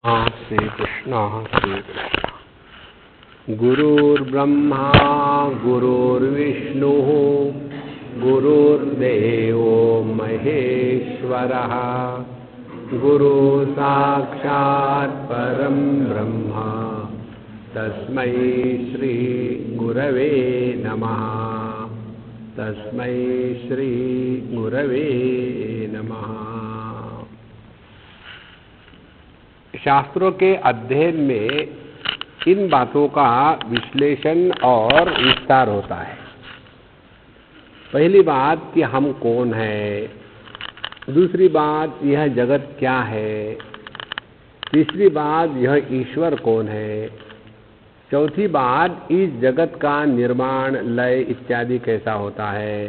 श्री कृष्ण गुरुर्ब्रह्मा गुरुर्विष्णु गुरुर्देवो महेश्वरः गुरु साक्षात् परं ब्रह्म तस्मै श्री गुरवे नमः। तस्मै श्री गुरवे नमः। शास्त्रों के अध्ययन में इन बातों का विश्लेषण और विस्तार होता है। पहली बात कि हम कौन हैं, दूसरी बात यह जगत क्या है, तीसरी बात यह ईश्वर कौन है, चौथी बात इस जगत का निर्माण लय इत्यादि कैसा होता है,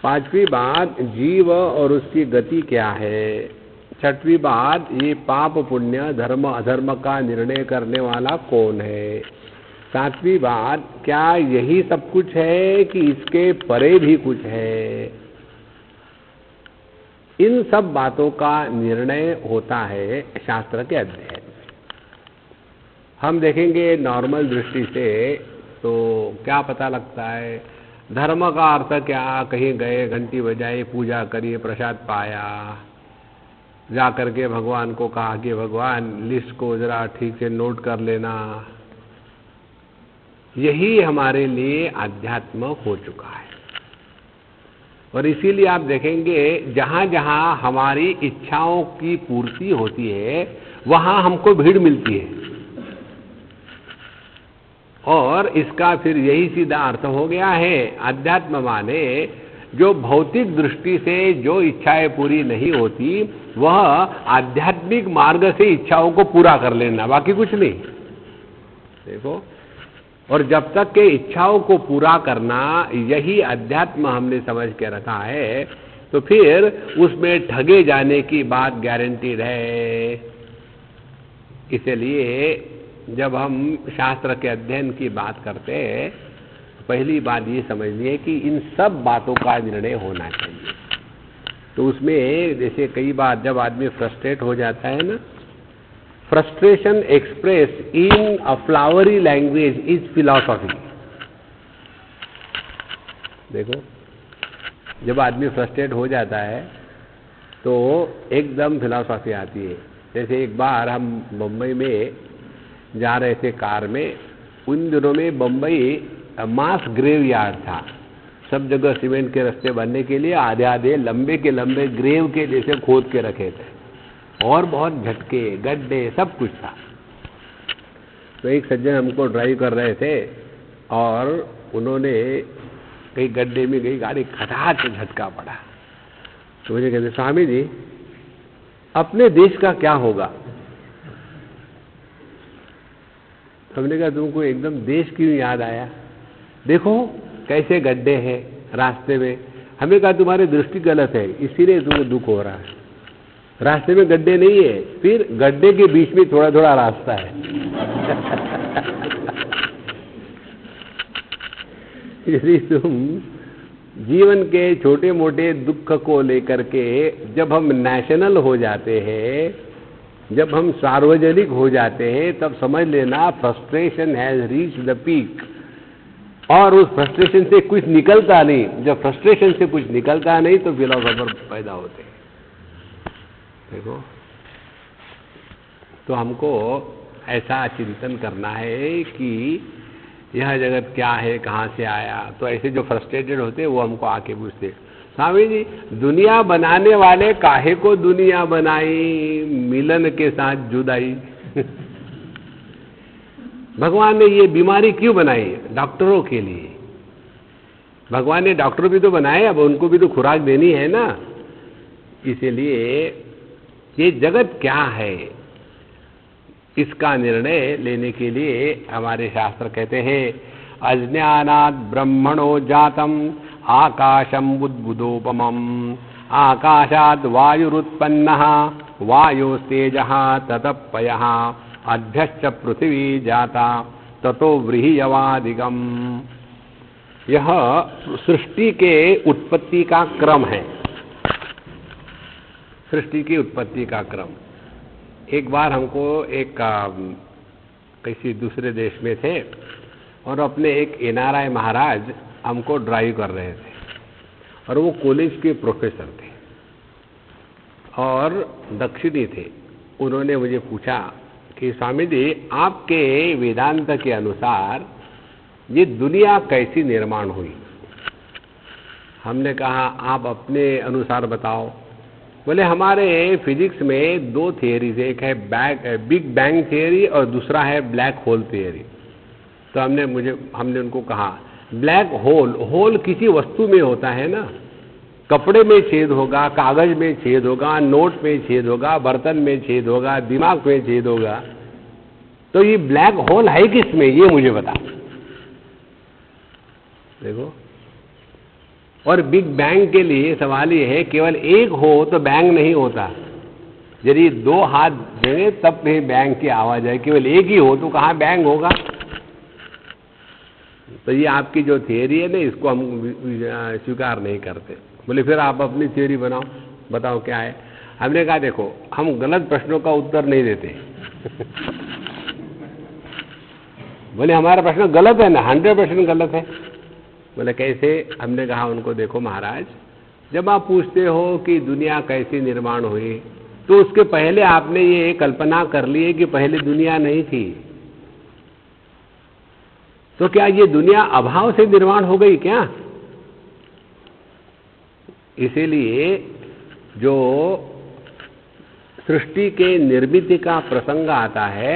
पांचवी बात जीव और उसकी गति क्या है, छठवीं बात ये पाप पुण्य धर्म अधर्म का निर्णय करने वाला कौन है, सातवीं बात क्या यही सब कुछ है कि इसके परे भी कुछ है। इन सब बातों का निर्णय होता है शास्त्र के अध्ययन में। हम देखेंगे नॉर्मल दृष्टि से तो क्या पता लगता है, धर्म का अर्थ क्या, कहीं गए घंटी बजाई पूजा करी प्रसाद पाया, जा करके भगवान को कहा कि भगवान लिस्ट को जरा ठीक से नोट कर लेना, यही हमारे लिए अध्यात्म हो चुका है। और इसीलिए आप देखेंगे जहां जहां हमारी इच्छाओं की पूर्ति होती है वहां हमको भीड़ मिलती है, और इसका फिर यही सीधा अर्थ हो गया है अध्यात्म माने जो भौतिक दृष्टि से जो इच्छाएं पूरी नहीं होती वह आध्यात्मिक मार्ग से इच्छाओं को पूरा कर लेना, बाकी कुछ नहीं। देखो, और जब तक के इच्छाओं को पूरा करना यही अध्यात्म हमने समझ के रखा है तो फिर उसमें ठगे जाने की बात गारंटीड है। इसलिए जब हम शास्त्र के अध्ययन की बात करते हैं पहली बात ये समझिए कि इन सब बातों का निर्णय होना चाहिए। तो उसमें जैसे कई बार जब आदमी फ्रस्ट्रेट हो जाता है ना, frustration express in a flowery language is philosophy. देखो, जब आदमी फ्रस्ट्रेट हो जाता है तो एकदम फिलॉसफी आती है। जैसे एक बार हम बम्बई में जा रहे थे कार में, उन दिनों में बम्बई मास ग्रेव यार्ड था, सब जगह सीमेंट के रास्ते बनने के लिए आधे आधे लंबे के लंबे ग्रेव के जैसे खोद के रखे थे, और बहुत झटके गड्ढे सब कुछ था। तो एक सज्जन हमको ड्राइव कर रहे थे और उन्होंने कहीं गड्ढे में गई गाड़ी, खटाक से झटका पड़ा। तो मुझे कहते स्वामी जी अपने देश का क्या होगा। हमने कहा तुमको एकदम देश क्यों याद आया, देखो कैसे गड्ढे हैं रास्ते में। हमें कहा तुम्हारी दृष्टि गलत है इसीलिए तुम्हें दुख हो रहा है, रास्ते में गड्ढे नहीं है, फिर गड्ढे के बीच में थोड़ा थोड़ा रास्ता है। यदि तुम जीवन के छोटे मोटे दुख को लेकर के जब हम नेशनल हो जाते हैं, जब हम सार्वजनिक हो जाते हैं, तब समझ लेना frustration has reached the peak, और उस फ्रस्ट्रेशन से कुछ निकलता नहीं। जब फ्रस्ट्रेशन से कुछ निकलता नहीं तो फिलॉसफर पैदा होते हैं। देखो, तो हमको ऐसा चिंतन करना है कि यह जगत क्या है, कहाँ से आया। तो ऐसे जो फ्रस्ट्रेटेड होते हैं वो हमको आके पूछते, स्वामी जी दुनिया बनाने वाले काहे को दुनिया बनाई, मिलन के साथ जुदाई। भगवान ने ये बीमारी क्यों बनाई, डॉक्टरों के लिए। भगवान ने डॉक्टर भी तो बनाए, अब उनको भी तो खुराक देनी है ना। इसलिए ये जगत क्या है इसका निर्णय लेने के लिए हमारे शास्त्र कहते हैं अज्ञानात् ब्रह्मणो जातम आकाशम बुद्बुदोपमम आकाशात् वायुरुत्पन्नः वायोस्तेजः ततपयः अभ्यश्च पृथ्वी जाता ततो व्रीह्यवादिगम। यह सृष्टि के उत्पत्ति का क्रम है, सृष्टि की उत्पत्ति का क्रम। एक बार हमको एक किसी दूसरे देश में थे और अपने एक NRI महाराज हमको ड्राइव कर रहे थे और वो कॉलेज के प्रोफेसर थे और दक्षिणी थे। उन्होंने मुझे पूछा कि स्वामी जी, आपके वेदांत के अनुसार ये दुनिया कैसी निर्माण हुई? हमने कहा आप अपने अनुसार बताओ। बोले हमारे फिजिक्स में दो थियरीज है, एक है बिग बैंग थियरी और दूसरा है ब्लैक होल थियरी। तो हमने उनको कहा ब्लैक होल किसी वस्तु में होता है ना, कपड़े में छेद होगा, कागज में छेद होगा, नोट में छेद होगा, बर्तन में छेद होगा, दिमाग में छेद होगा। तो ये ब्लैक होल है किसमें, ये मुझे बता। देखो, और बिग बैंग के लिए सवाल ये है, केवल एक हो तो बैंग नहीं होता। यदि दो हाथ देंगे तब कहीं बैंग की आवाज है, केवल एक ही हो तो कहाँ बैंग होगा। तो ये आपकी जो थियरी है ना, इसको हम स्वीकार नहीं करते। बोले फिर आप अपनी थियरी बनाओ, बताओ क्या है। हमने कहा देखो, हम गलत प्रश्नों का उत्तर नहीं देते। बोले हमारा प्रश्न गलत है ना, 100% गलत है। बोले कैसे? हमने कहा उनको देखो महाराज, जब आप पूछते हो कि दुनिया कैसे निर्माण हुई, तो उसके पहले आपने ये कल्पना कर ली है कि पहले दुनिया नहीं थी। तो क्या ये दुनिया अभाव से निर्माण हो गई क्या? इसीलिए जो सृष्टि के निर्मिति का प्रसंग आता है,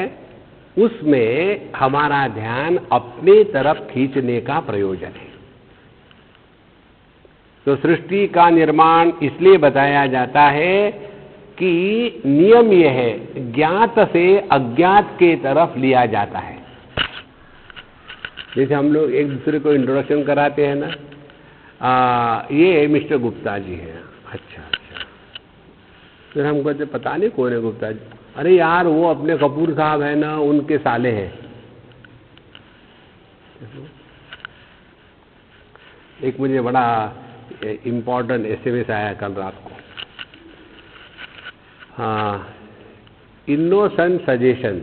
उसमें हमारा ध्यान अपनी तरफ खींचने का प्रयोजन है। तो सृष्टि का निर्माण इसलिए बताया जाता है कि नियम यह है, ज्ञात से अज्ञात के तरफ लिया जाता है। जैसे हम लोग एक दूसरे को इंट्रोडक्शन कराते हैं ना, ये मिस्टर गुप्ता जी हैं। अच्छा, फिर हम कहते पता नहीं कौन है गुप्ता जी। अरे यार, वो अपने कपूर साहब है ना, उनके साले हैं। एक मुझे बड़ा इम्पोर्टेंट SMS आया कल रात को। हाँ, इनोसेंट सजेशन।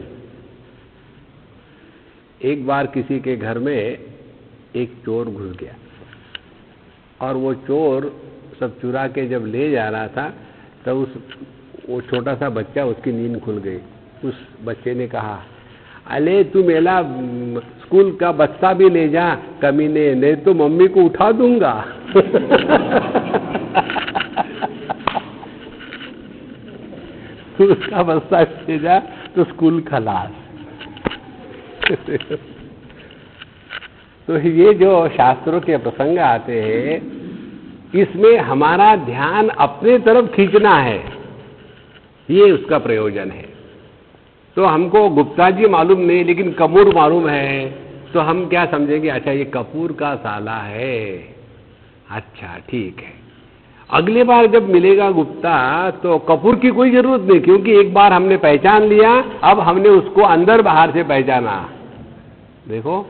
एक बार किसी के घर में एक चोर घुस गया और वो चोर सब चुरा के जब ले जा रहा था, तब वो छोटा सा बच्चा, उसकी नींद खुल गई। उस बच्चे ने कहा, अले तू मेरा स्कूल का बस्ता भी ले जा कमीने, नहीं तो मम्मी को उठा दूंगा। उसका बस्ता ले जा तो स्कूल खलास। तो ये जो शास्त्रों के प्रसंग आते हैं, इसमें हमारा ध्यान अपने तरफ खींचना है, ये उसका प्रयोजन है। तो हमको गुप्ता जी मालूम नहीं, लेकिन कपूर मालूम है, तो हम क्या समझेंगे, अच्छा ये कपूर का साला है, अच्छा ठीक है। अगली बार जब मिलेगा गुप्ता तो कपूर की कोई जरूरत नहीं, क्योंकि एक बार हमने पहचान लिया, अब हमने उसको अंदर बाहर से पहचाना। देखो,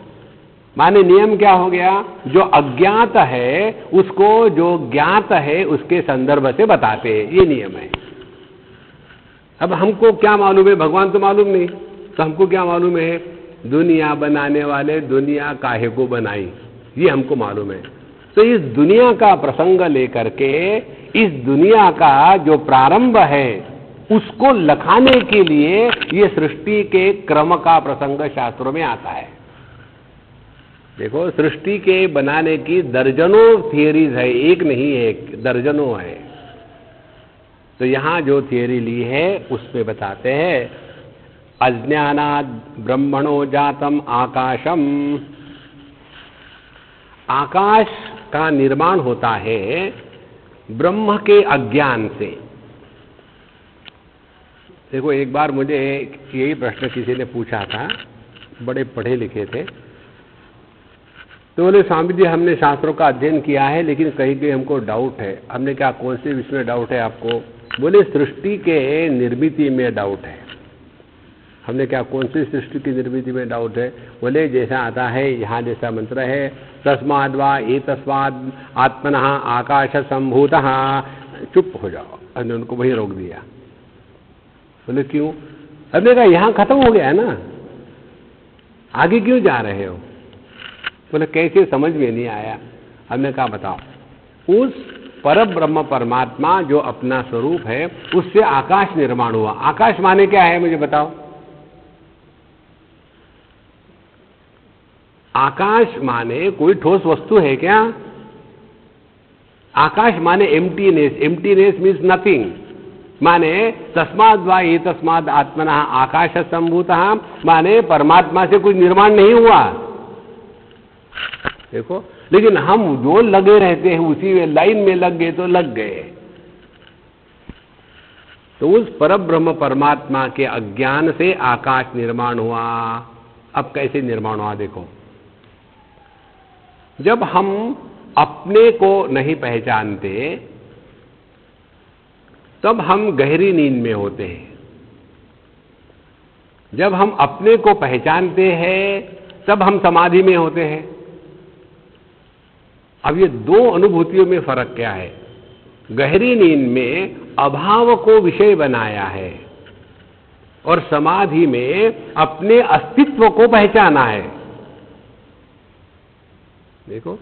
माने नियम क्या हो गया, जो अज्ञात है उसको जो ज्ञात है उसके संदर्भ से बताते हैं, ये नियम है। अब हमको क्या मालूम है, भगवान तो मालूम नहीं, तो हमको क्या मालूम है, दुनिया बनाने वाले दुनिया काहे को बनाई, ये हमको मालूम है। तो इस दुनिया का प्रसंग लेकर के, इस दुनिया का जो प्रारंभ है उसको लखाने के लिए ये सृष्टि के क्रम का प्रसंग शास्त्रों में आता है। देखो, सृष्टि के बनाने की दर्जनों थियरीज है, एक नहीं है, दर्जनों है। तो यहां जो थियरी ली है उसमें बताते हैं, अज्ञानाद ब्रह्मणो जातम आकाशम। आकाश का निर्माण होता है ब्रह्म के अज्ञान से। देखो, एक बार मुझे यही प्रश्न किसी ने पूछा था, बड़े पढ़े लिखे थे, तो बोले स्वामी जी हमने शास्त्रों का अध्ययन किया है, लेकिन कहीं कहीं हमको डाउट है। हमने कहा कौन से विषय में डाउट है आपको? बोले सृष्टि के निर्मिति में डाउट है। हमने क्या, कौन सी सृष्टि की निर्मिति में डाउट है? बोले जैसा आता है यहाँ, जैसा मंत्र है, तस्माद् वा एतस्माद् आत्मनः आकाश संभूतः। चुप हो जाओ, हमने उनको वहीं रोक दिया। बोले क्यों? हमने कहा यहाँ खत्म हो गया है ना, आगे क्यों जा रहे हो? बोले कैसे, समझ में नहीं आया। हमने कहा बताओ, उस परम ब्रह्म परमात्मा जो अपना स्वरूप है उससे आकाश निर्माण हुआ। आकाश माने क्या है मुझे बताओ? आकाश माने कोई ठोस वस्तु है क्या? आकाश माने एम्प्टीनेस, एम्प्टीनेस मीन्स नथिंग। माने तस्माद वा एतस्माद आत्मना आकाश संभूतः, माने परमात्मा से कुछ निर्माण नहीं हुआ। देखो, लेकिन हम जो लगे रहते हैं उसी में लाइन में लग गए तो लग गए। तो उस परम ब्रह्म परमात्मा के अज्ञान से आकाश निर्माण हुआ। अब कैसे निर्माण हुआ देखो, जब हम अपने को नहीं पहचानते तब हम गहरी नींद में होते हैं। जब हम अपने को पहचानते हैं तब हम समाधि में होते हैं। अब ये दो अनुभूतियों में फर्क क्या है? गहरी नींद में अभाव को विषय बनाया है और समाधि में अपने अस्तित्व को पहचाना है। देखो,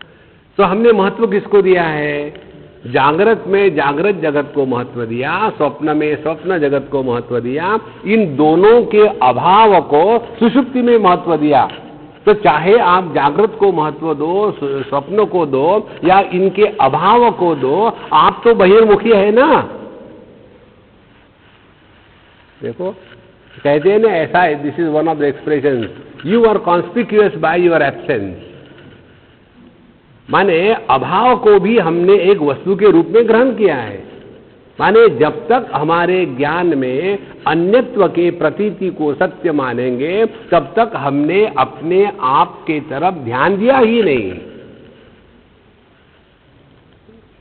तो हमने महत्व किसको दिया है? जागृत में जागृत जगत को महत्व दिया, स्वप्न में स्वप्न जगत को महत्व दिया, इन दोनों के अभाव को सुषुप्ति में महत्व दिया। तो चाहे आप जागृत को महत्व दो, स्वप्न को दो या इनके अभाव को दो, आप तो बहिर्मुखी है ना। देखो, कहते हैं ना ऐसा है, this is one of the expressions, you are conspicuous by your absence. माने अभाव को भी हमने एक वस्तु के रूप में ग्रहण किया है। माने जब तक हमारे ज्ञान में अन्यत्व के प्रतीति को सत्य मानेंगे तब तक हमने अपने आप के तरफ ध्यान दिया ही नहीं।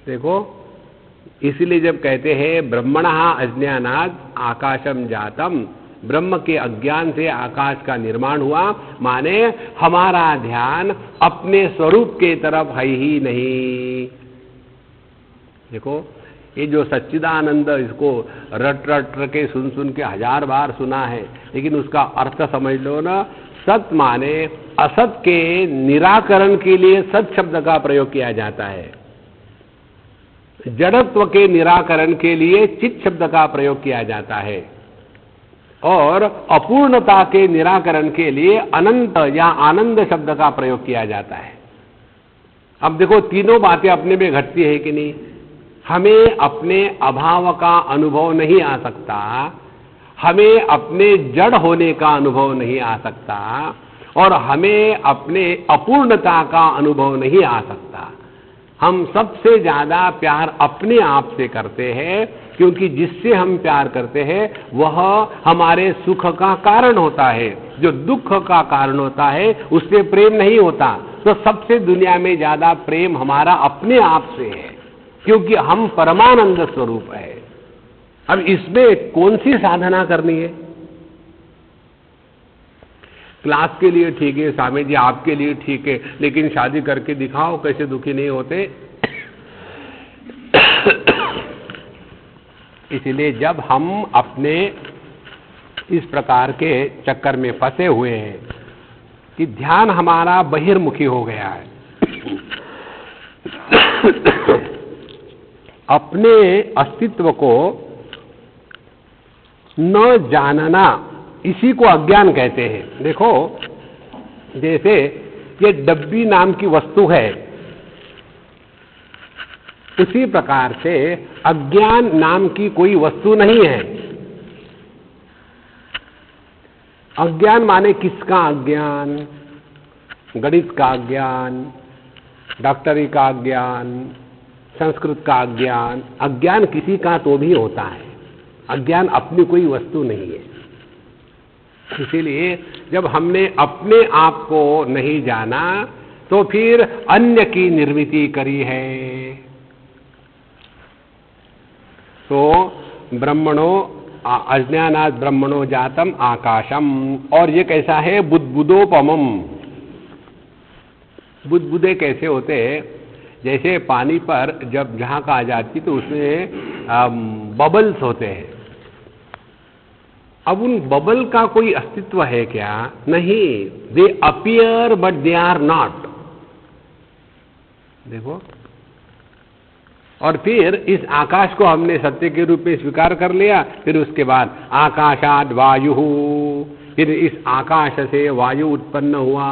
देखो, इसलिए जब कहते हैं ब्रह्मणः अज्ञानात् आकाशम जातम, ब्रह्म के अज्ञान से आकाश का निर्माण हुआ, माने हमारा ध्यान अपने स्वरूप के तरफ है ही नहीं। देखो, ये जो सच्चिदानंद, इसको रट रट के सुन के 1000 बार सुना है, लेकिन उसका अर्थ समझ लो ना। सत माने असत के निराकरण के लिए सत शब्द का प्रयोग किया जाता है, जड़त्व के निराकरण के लिए चित शब्द का प्रयोग किया जाता है और अपूर्णता के निराकरण के लिए अनंत या आनंद शब्द का प्रयोग किया जाता है। अब देखो, तीनों बातें अपने में घटती है कि नहीं? हमें अपने अभाव का अनुभव नहीं आ सकता, हमें अपने जड़ होने का अनुभव नहीं आ सकता और हमें अपने अपूर्णता का अनुभव नहीं आ सकता। हम सबसे ज्यादा प्यार अपने आप से करते हैं, क्योंकि जिससे हम प्यार करते हैं वह हमारे सुख का कारण होता है। जो दुख का कारण होता है उससे प्रेम नहीं होता। तो सबसे दुनिया में ज्यादा प्रेम हमारा अपने आप से है, क्योंकि हम परमानंद स्वरूप है। अब इसमें कौन सी साधना करनी है? क्लास के लिए ठीक है स्वामी जी, आपके लिए ठीक है, लेकिन शादी करके दिखाओ कैसे दुखी नहीं होते। इसलिए जब हम अपने इस प्रकार के चक्कर में फंसे हुए हैं कि ध्यान हमारा बहिर्मुखी हो गया है, अपने अस्तित्व को न जानना, इसी को अज्ञान कहते हैं। देखो, जैसे ये डब्बी नाम की वस्तु है, उसी प्रकार से अज्ञान नाम की कोई वस्तु नहीं है। अज्ञान माने किसका अज्ञान? गणित का अज्ञान, डॉक्टरी का अज्ञान, संस्कृत का अज्ञान। अज्ञान किसी का तो भी होता है, अज्ञान अपनी कोई वस्तु नहीं है। इसीलिए जब हमने अपने आप को नहीं जाना तो फिर अन्य की निर्मिति करी है। तो ब्रह्मणो अज्ञानात् ब्रह्मणो जातम आकाशम, और ये कैसा है? बुद्बुदोपमम। बुद्बुदे कैसे होते हैं? जैसे पानी पर जब झाग आ जाती तो उसमें बबल्स होते हैं, अब उन बबल का कोई अस्तित्व है क्या? नहीं, they appear but they are not. देखो, और फिर इस आकाश को हमने सत्य के रूप में स्वीकार कर लिया। फिर उसके बाद आकाशाद वायु, फिर इस आकाश से वायु उत्पन्न हुआ,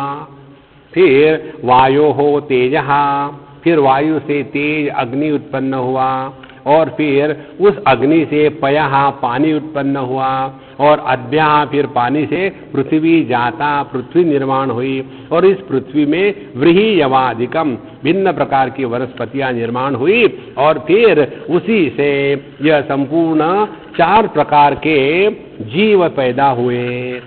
फिर वायु हो तेज, फिर वायु से तेज अग्नि उत्पन्न हुआ, और फिर उस अग्नि से पयः पानी उत्पन्न हुआ, और अद्भ्या फिर पानी से पृथ्वी जाता, पृथ्वी निर्माण हुई, और इस पृथ्वी में व्रीहि यवादिकम भिन्न प्रकार की वनस्पतियां निर्माण हुई, और फिर उसी से यह संपूर्ण 4 प्रकार के जीव पैदा हुए।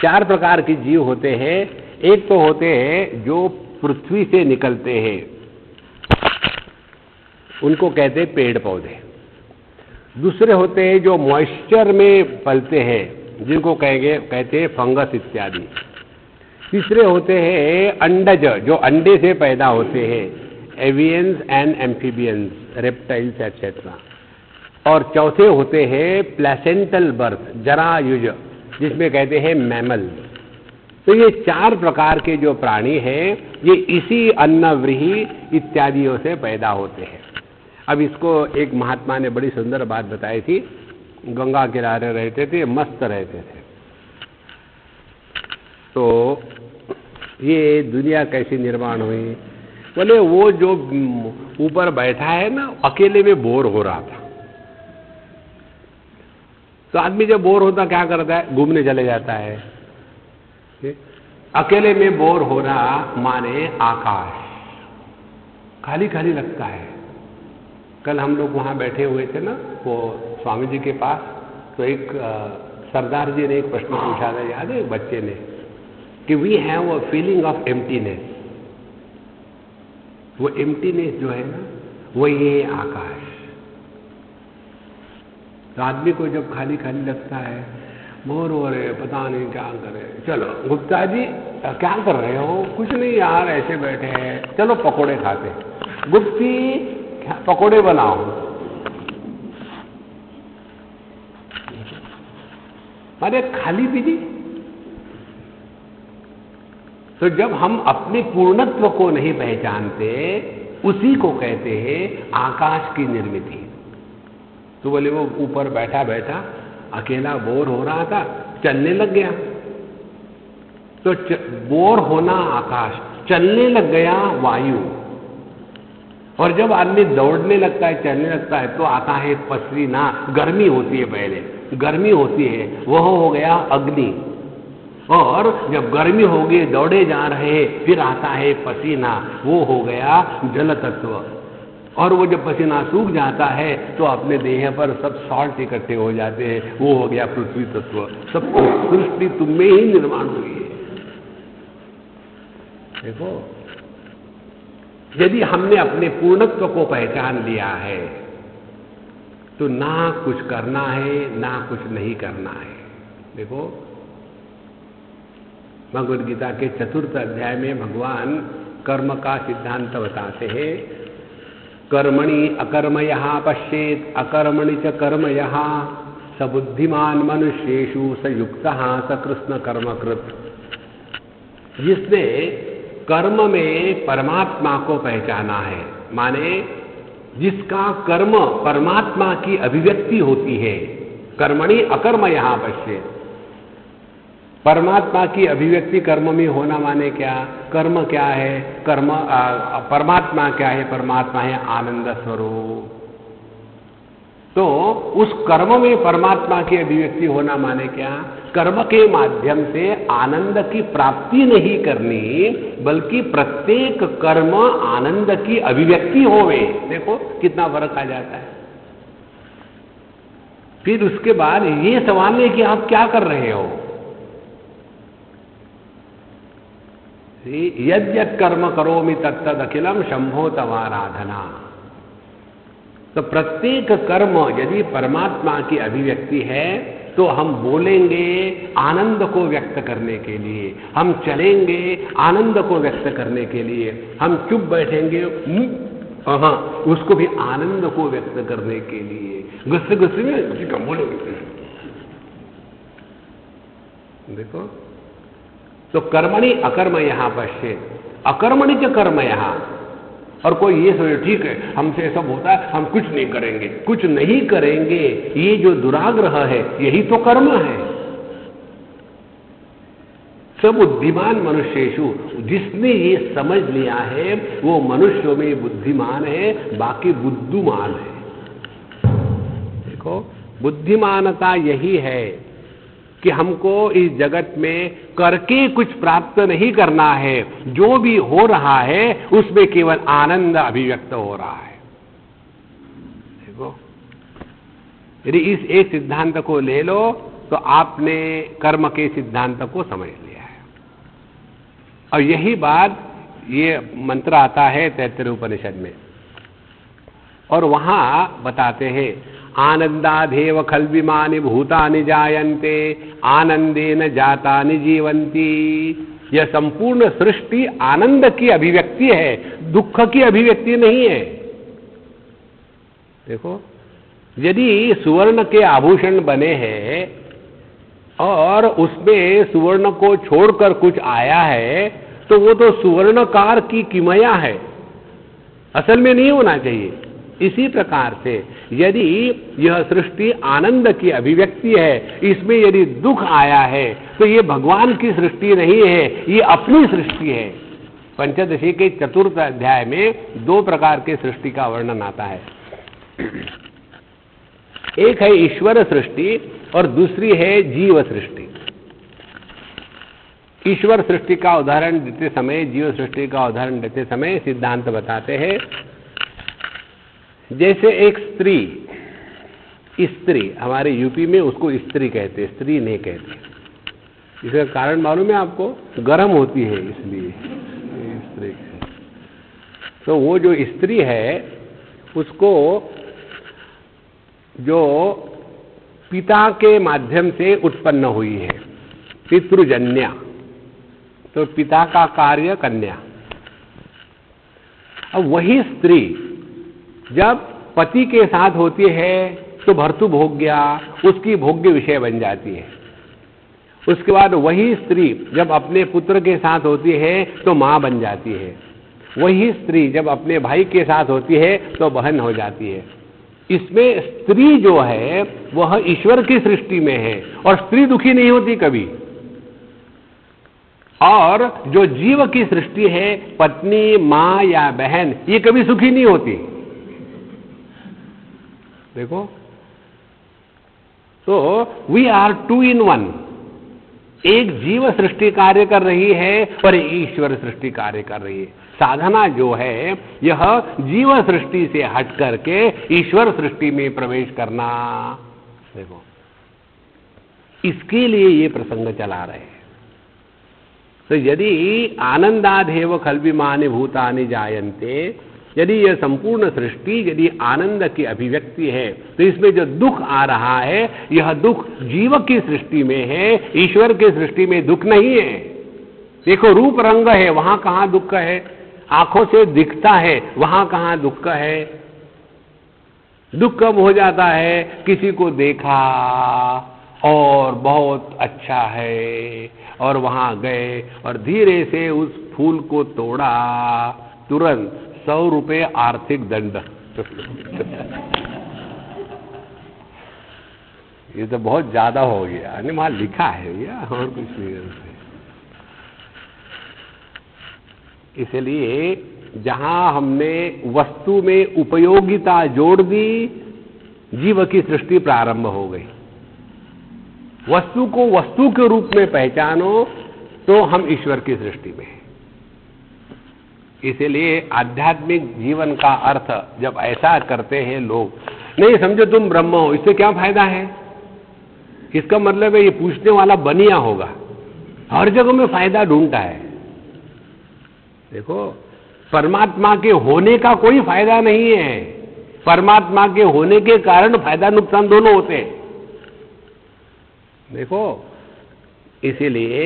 4 प्रकार के जीव होते हैं। एक तो होते हैं जो पृथ्वी से निकलते हैं, उनको कहते हैं पेड़ पौधे। दूसरे होते हैं जो मॉइस्चर में पलते हैं, जिनको कहते हैं फंगस इत्यादि। तीसरे होते हैं अंडज, जो अंडे से पैदा होते हैं, एवियंस एंड एम्फीबियंस, रेप्टाइल्स एटसेट्रा। और चौथे होते हैं प्लेसेंटल बर्थ, जरायुज, जिसमें कहते हैं मैमल। तो ये 4 प्रकार के जो प्राणी हैं, ये इसी अन्न व्रीहि इत्यादियों से पैदा होते हैं। अब इसको एक महात्मा ने बड़ी सुंदर बात बताई थी। गंगा किनारे रहते थे, मस्त रहते थे। तो ये दुनिया कैसी निर्माण हुई? बोले वो जो ऊपर बैठा है ना, अकेले में बोर हो रहा था। तो आदमी जब बोर होता क्या करता है? घूमने चले जाता है। अकेले में बोर होना माने आकाश खाली खाली लगता है। कल हम लोग वहां बैठे हुए थे ना, वो स्वामी जी के पास, तो एक सरदार जी ने एक प्रश्न पूछा था, याद है, एक बच्चे ने, कि we have a feeling of emptiness. वो एम्प्टीनेस जो है ना, वो ये आकाश। तो आदमी को जब खाली खाली लगता है, बोर हो रहे, पता नहीं क्या करे, चलो गुप्ता जी क्या कर रहे हो? कुछ नहीं यार, ऐसे बैठे हैं, चलो पकोड़े खाते। गुप्ती पकोड़े बनाओ। अरे खाली पीली। तो जब हम अपने पूर्णत्व को नहीं पहचानते, उसी को कहते हैं आकाश की निर्मिति। तो बोले वो ऊपर बैठा बैठा अकेला बोर हो रहा था, चलने लग गया। तो बोर होना आकाश, चलने लग गया वायु। और जब आदमी दौड़ने लगता है, चलने लगता है, तो आता है पसीना, गर्मी होती है, पहले गर्मी होती है, वह हो गया अग्नि। और जब गर्मी हो गई, दौड़े जा रहे, फिर आता है पसीना, वो हो गया जल तत्व। और वो जब पसीना सूख जाता है तो अपने देह पर सब सॉल्ट इकट्ठे हो जाते हैं, वो हो गया पृथ्वी तत्व। सब सृष्टि तुम में ही निर्माण हुई है। देखो, यदि हमने अपने पूर्णत्व को पहचान लिया है, तो ना कुछ करना है, ना कुछ नहीं करना है। देखो, भगवद गीता के 4th अध्याय में भगवान कर्म का सिद्धांत बताते हैं। कर्मणि अकर्मयः पश्येत् अकर्मणि च कर्मयः स बुद्धिमान मनुष्येषु स युक्तः स कृष्ण कर्मकृत्। जिसने कर्म में परमात्मा को पहचाना है, माने जिसका कर्म परमात्मा की अभिव्यक्ति होती है। कर्मणि अकर्मयः पश्येत्, परमात्मा की अभिव्यक्ति कर्म में होना माने क्या? कर्म क्या है? कर्म परमात्मा क्या है? परमात्मा है आनंद स्वरूप। तो उस कर्म में परमात्मा की अभिव्यक्ति होना माने क्या? कर्म के माध्यम से आनंद की प्राप्ति नहीं करनी, बल्कि प्रत्येक कर्म आनंद की अभिव्यक्ति होवे। देखो कितना फर्क आ जाता है। फिर उसके बाद ये सवाल है कि आप क्या कर रहे हो? यद्यत् कर्म करोमि तत्तद अखिलम शंभो तवाराधना। तो प्रत्येक कर्म यदि परमात्मा की अभिव्यक्ति है, तो हम बोलेंगे आनंद को व्यक्त करने के लिए, हम चलेंगे आनंद को व्यक्त करने के लिए, हम चुप बैठेंगे और हाँ, उसको भी आनंद को व्यक्त करने के लिए गुस्से गुस्से में कम बोलोगे। देखो, तो कर्मणि अकर्म यहां पश्चित, अकर्मणि च कर्म यहां। और कोई ये सोचे ठीक है हमसे सब होता है, हम कुछ नहीं करेंगे, कुछ नहीं करेंगे, ये जो दुराग्रह है यही तो कर्म है। सब बुद्धिमान मनुष्येषु, जिसने ये समझ लिया है वो मनुष्यों में बुद्धिमान है, बाकी बुद्धुमान है। देखो, बुद्धिमानता यही है कि हमको इस जगत में करके कुछ प्राप्त नहीं करना है, जो भी हो रहा है उसमें केवल आनंद अभिव्यक्त हो रहा है। देखो, यदि इस एक सिद्धांत को ले लो तो आपने कर्म के सिद्धांत को समझ लिया है। और यही बात, ये मंत्र आता है तैत्तिरीय उपनिषद में, और वहां बताते हैं आनंदादेव खल्विमानि भूतानि जायन्ते आनंदेन जातानि जीवन्ति। यह संपूर्ण सृष्टि आनंद की अभिव्यक्ति है, दुख की अभिव्यक्ति नहीं है। देखो, यदि सुवर्ण के आभूषण बने हैं और उसमें सुवर्ण को छोड़कर कुछ आया है तो वो तो सुवर्णकार की किमया है, असल में नहीं होना चाहिए। इसी प्रकार से यदि यह सृष्टि आनंद की अभिव्यक्ति है, इसमें यदि दुख आया है तो ये भगवान की सृष्टि नहीं है, ये अपनी सृष्टि है। पंचदशी के 4th अध्याय में 2 प्रकार के सृष्टि का वर्णन आता है। एक है ईश्वर सृष्टि और दूसरी है जीव सृष्टि। ईश्वर सृष्टि का उदाहरण देते समय, जीव सृष्टि का उदाहरण देते समय सिद्धांत बताते हैं, जैसे एक स्त्री, हमारे यूपी में उसको स्त्री कहते, स्त्री नहीं कहते। इसका कारण मालूम है आपको? गर्म होती है इसलिए स्त्री। तो वो जो स्त्री है उसको जो पिता के माध्यम से उत्पन्न हुई है, पितृजन्या, तो पिता का कार्य कन्या। अब वही स्त्री जब पति के साथ होती है तो भर्तृभोग्या, उसकी भोग्य विषय बन जाती है। उसके बाद वही स्त्री जब अपने पुत्र के साथ होती है तो मां बन जाती है। वही स्त्री जब अपने भाई के साथ होती है तो बहन हो जाती है। इसमें स्त्री जो है वह ईश्वर की सृष्टि में है और स्त्री दुखी नहीं होती कभी। और जो जीव की सृष्टि है, पत्नी, मां या बहन, ये कभी सुखी नहीं होती। देखो, तो वी आर 2 in 1। एक जीव सृष्टि कार्य कर रही है और ईश्वर सृष्टि कार्य कर रही है। साधना जो है यह जीव सृष्टि से हट करके ईश्वर सृष्टि में प्रवेश करना। देखो, इसके लिए ये प्रसंग चला रहे हैं। तो यदि आनंदादेव खल्विमानि भूतानि जायन्ते, यदि यह संपूर्ण सृष्टि यदि आनंद की अभिव्यक्ति है तो इसमें जो दुख आ रहा है यह दुख जीव की सृष्टि में है, ईश्वर की सृष्टि में दुख नहीं है। देखो, रूप रंग है, वहां कहां दुख है? आंखों से दिखता है, वहां कहां दुख है? दुख कब हो जाता है? किसी को देखा और बहुत अच्छा है और वहां गए और धीरे से उस फूल को तोड़ा, तुरंत 100 रुपये आर्थिक दंड। ये तो बहुत ज्यादा हो गया, वहां लिखा है भैया, और कुछ नहीं है। इसलिए जहां हमने वस्तु में उपयोगिता जोड़ दी, जीव की सृष्टि प्रारंभ हो गई। वस्तु को वस्तु के रूप में पहचानो तो हम ईश्वर की सृष्टि में हैं। इसलिए आध्यात्मिक जीवन का अर्थ जब ऐसा करते हैं लोग, नहीं समझो तुम ब्रह्म हो, इससे क्या फायदा है? इसका मतलब है ये पूछने वाला बनिया होगा, हर जगह में फायदा ढूंढता है। देखो, परमात्मा के होने का कोई फायदा नहीं है। परमात्मा के होने के कारण फायदा नुकसान दोनों होते हैं। देखो, इसीलिए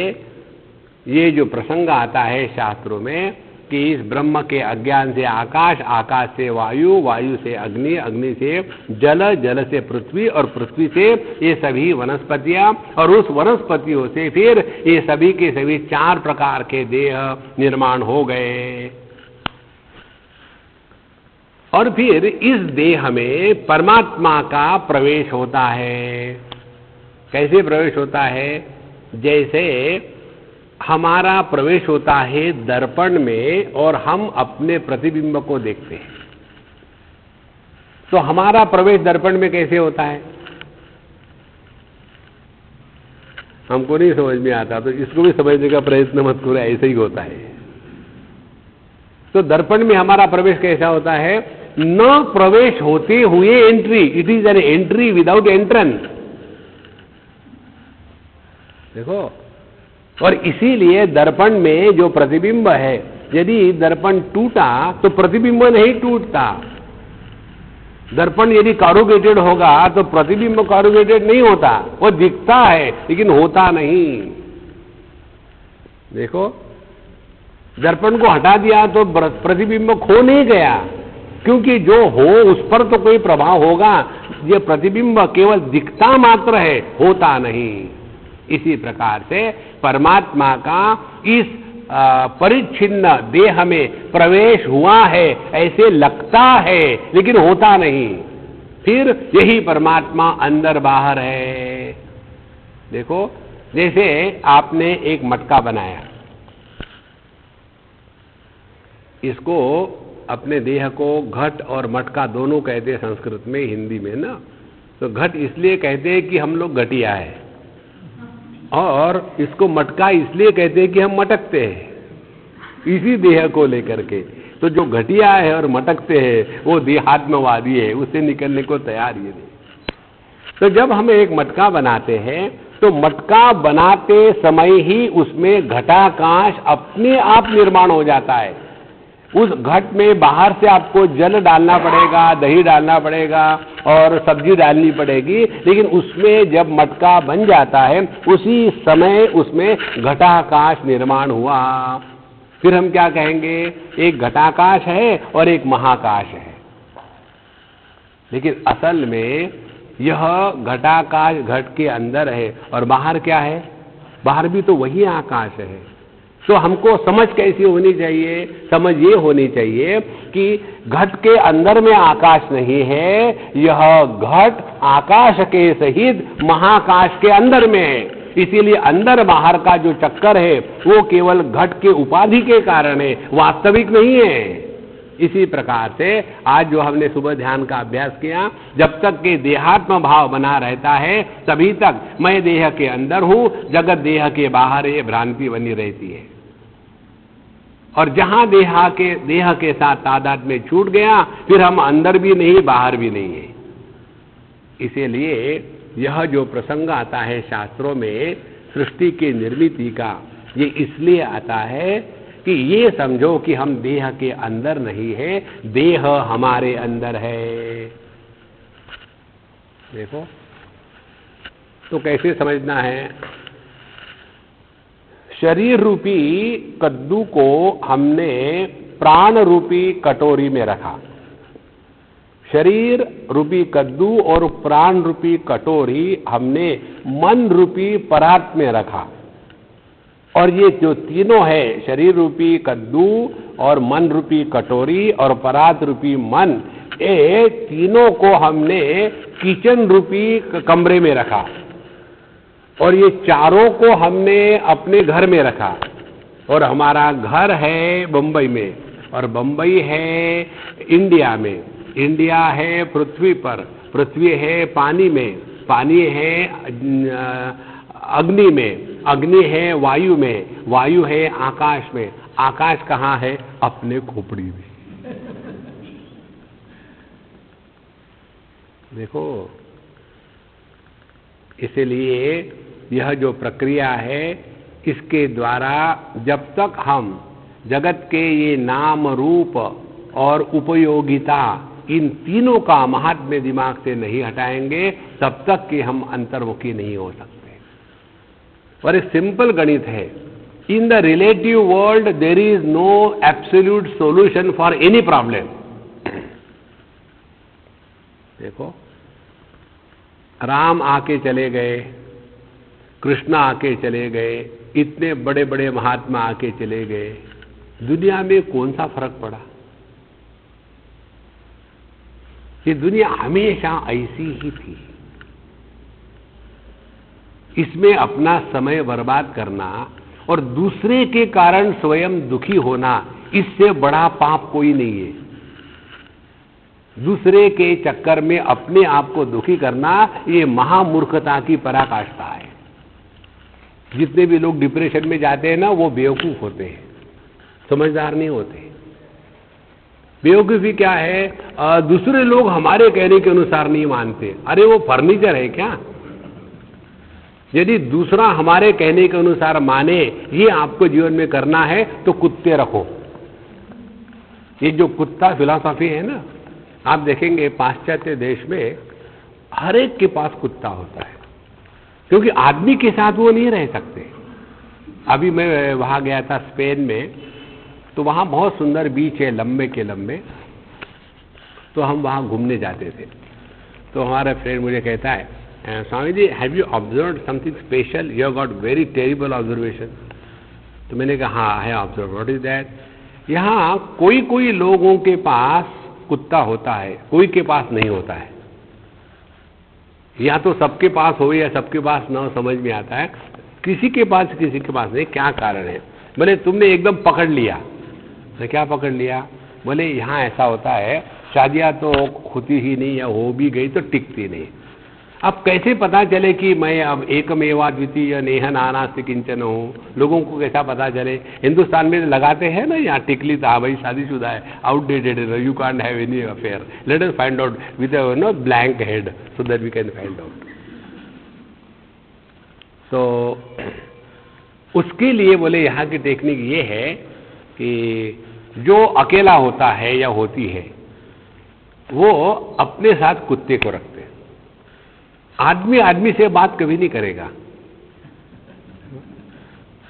ये जो प्रसंग आता है शास्त्रों में, कि इस ब्रह्म के अज्ञान से आकाश, आकाश से वायु, वायु से अग्नि, अग्नि से जल, जल से पृथ्वी और पृथ्वी से ये सभी वनस्पतियां और उस वनस्पतियों से फिर ये सभी के सभी 4 प्रकार के देह निर्माण हो गए। और फिर इस देह में परमात्मा का प्रवेश होता है। कैसे प्रवेश होता है? जैसे हमारा प्रवेश होता है दर्पण में और हम अपने प्रतिबिंब को देखते हैं। तो हमारा प्रवेश दर्पण में कैसे होता है? हमको नहीं समझ में आता, तो इसको भी समझने का प्रयत्न मत करो, ऐसे ही होता है। तो दर्पण में हमारा प्रवेश कैसा होता है? न प्रवेश होते हुए entry, it is an entry without entrance. देखो, और इसीलिए दर्पण में जो प्रतिबिंब है, यदि दर्पण टूटा तो प्रतिबिंब नहीं टूटता। दर्पण यदि कारुगेटेड होगा तो प्रतिबिंब कारुगेटेड नहीं होता, वो दिखता है लेकिन होता नहीं। देखो, दर्पण को हटा दिया तो प्रतिबिंब खो नहीं गया, क्योंकि जो हो उस पर तो कोई प्रभाव होगा। ये प्रतिबिंब केवल दिखता मात्र है, होता नहीं। इसी प्रकार से परमात्मा का इस परिच्छिन्न देह में प्रवेश हुआ है ऐसे लगता है, लेकिन होता नहीं। फिर यही परमात्मा अंदर बाहर है। देखो, जैसे आपने एक मटका बनाया, इसको अपने देह को घट और मटका दोनों कहते हैं संस्कृत में, हिंदी में ना। तो घट इसलिए कहते हैं कि हम लोग घटिया है, और इसको मटका इसलिए कहते हैं कि हम मटकते हैं इसी देह को लेकर के। तो जो घटिया है और मटकते हैं वो देहात्मवादी है, उससे निकलने को तैयार ही नहीं। तो जब हम एक मटका बनाते हैं तो मटका बनाते समय ही उसमें घटाकाश अपने आप निर्माण हो जाता है। उस घट में बाहर से आपको जल डालना पड़ेगा, दही डालना पड़ेगा और सब्जी डालनी पड़ेगी, लेकिन उसमें जब मटका बन जाता है उसी समय उसमें घटाकाश निर्माण हुआ। फिर हम क्या कहेंगे? एक घटाकाश है और एक महाकाश है। लेकिन असल में यह घटाकाश घट के अंदर है और बाहर क्या है? बाहर भी तो वही आकाश है। तो हमको समझ कैसी होनी चाहिए? समझ ये होनी चाहिए कि घट के अंदर में आकाश नहीं है, यह घट आकाश के सहित महाकाश के अंदर में है। इसीलिए अंदर बाहर का जो चक्कर है वो केवल घट के उपाधि के कारण है, वास्तविक नहीं है। इसी प्रकार से आज जो हमने सुबह ध्यान का अभ्यास किया, जब तक के देहात्म भाव बना रहता है तभी तक मैं देह के अंदर हूं, जगत देह के बाहर, ये भ्रांति बनी रहती है। और जहां देह के साथ तादाद में छूट गया, फिर हम अंदर भी नहीं बाहर भी नहीं है। इसीलिए यह जो प्रसंग आता है शास्त्रों में सृष्टि की निर्मिति का, ये इसलिए आता है कि ये समझो कि हम देह के अंदर नहीं है, देह हमारे अंदर है। देखो, तो कैसे समझना है? शरीर रूपी कद्दू को हमने प्राण रूपी कटोरी में रखा। शरीर रूपी कद्दू और प्राण रूपी कटोरी हमने मन रूपी परात में रखा। और ये जो तीनों है, शरीर रूपी कद्दू और मन रूपी कटोरी और परात रूपी मन, ये तीनों को हमने किचन रूपी कमरे में रखा। और ये चारों को हमने अपने घर में रखा। और हमारा घर है बंबई में, और बंबई है इंडिया में, इंडिया है पृथ्वी पर, पृथ्वी है पानी में, पानी है अग्नि में, अग्नि है वायु में, वायु है आकाश में, आकाश कहाँ है? अपने खोपड़ी में। देखो, इसलिए यह जो प्रक्रिया है, इसके द्वारा जब तक हम जगत के ये नाम रूप और उपयोगिता, इन तीनों का महात्म्य दिमाग से नहीं हटाएंगे, तब तक कि हम अंतर्मुखी नहीं हो सकते। और एक सिंपल गणित है In the relative world, there is no absolute solution for any problem. देखो, राम आके चले गए, कृष्ण आके चले गए, इतने बड़े बड़े महात्मा आके चले गए, दुनिया में कौन सा फर्क पड़ा? ये दुनिया हमेशा ऐसी ही थी। इसमें अपना समय बर्बाद करना और दूसरे के कारण स्वयं दुखी होना, इससे बड़ा पाप कोई नहीं है। दूसरे के चक्कर में अपने आप को दुखी करना, ये महामूर्खता की पराकाष्ठा है। जितने भी लोग डिप्रेशन में जाते हैं ना, वो बेवकूफ होते हैं, समझदार नहीं होते। बेवकूफी क्या है? दूसरे लोग हमारे कहने के अनुसार नहीं मानते। अरे वो फर्नीचर है क्या? यदि दूसरा हमारे कहने के अनुसार माने, ये आपको जीवन में करना है, तो कुत्ते रखो। ये जो कुत्ता फिलॉसफी है ना, आप देखेंगे पाश्चात्य देश में हर एक के पास कुत्ता होता है, क्योंकि आदमी के साथ वो नहीं रह सकते। अभी मैं वहां गया था स्पेन में, तो वहां बहुत सुंदर बीच है, लंबे के लंबे। तो हम वहां घूमने जाते थे, तो हमारा फ्रेंड मुझे कहता है, Swami ji, have you observe something special? You got very terrible observation. तो मैंने कहा, हाँ, I observe. What is that? यहाँ कोई कोई लोगों के पास कुत्ता होता है, कोई के पास नहीं होता है। या तो सबके पास हो या सबके पास ना हो, समझ में आता है। किसी के पास नहीं। क्या कारण है? बोले तुमने एकदम पकड़ लिया। मैं क्या पकड़ लिया? बोले यहाँ ऐसा होता है, शादियां तो होती ही नहीं, या हो भी गई तो टिकती नहीं। अब कैसे पता चले कि मैं अब एकमेवा द्वितीय नेह नानास्ति किंचन हूँ? लोगों को कैसा पता चले? हिंदुस्तान में लगाते हैं ना यहाँ टिकली, तो हाँ भाई शादीशुदा है, आउटडेटेड है, you can't have any affair, let us find out with no blank head so that we can find out. तो उसके लिए बोले यहाँ की टेक्निक ये है कि जो अकेला होता है या होती है, वो अपने साथ कुत्ते को रखते हैं। आदमी आदमी से बात कभी नहीं करेगा,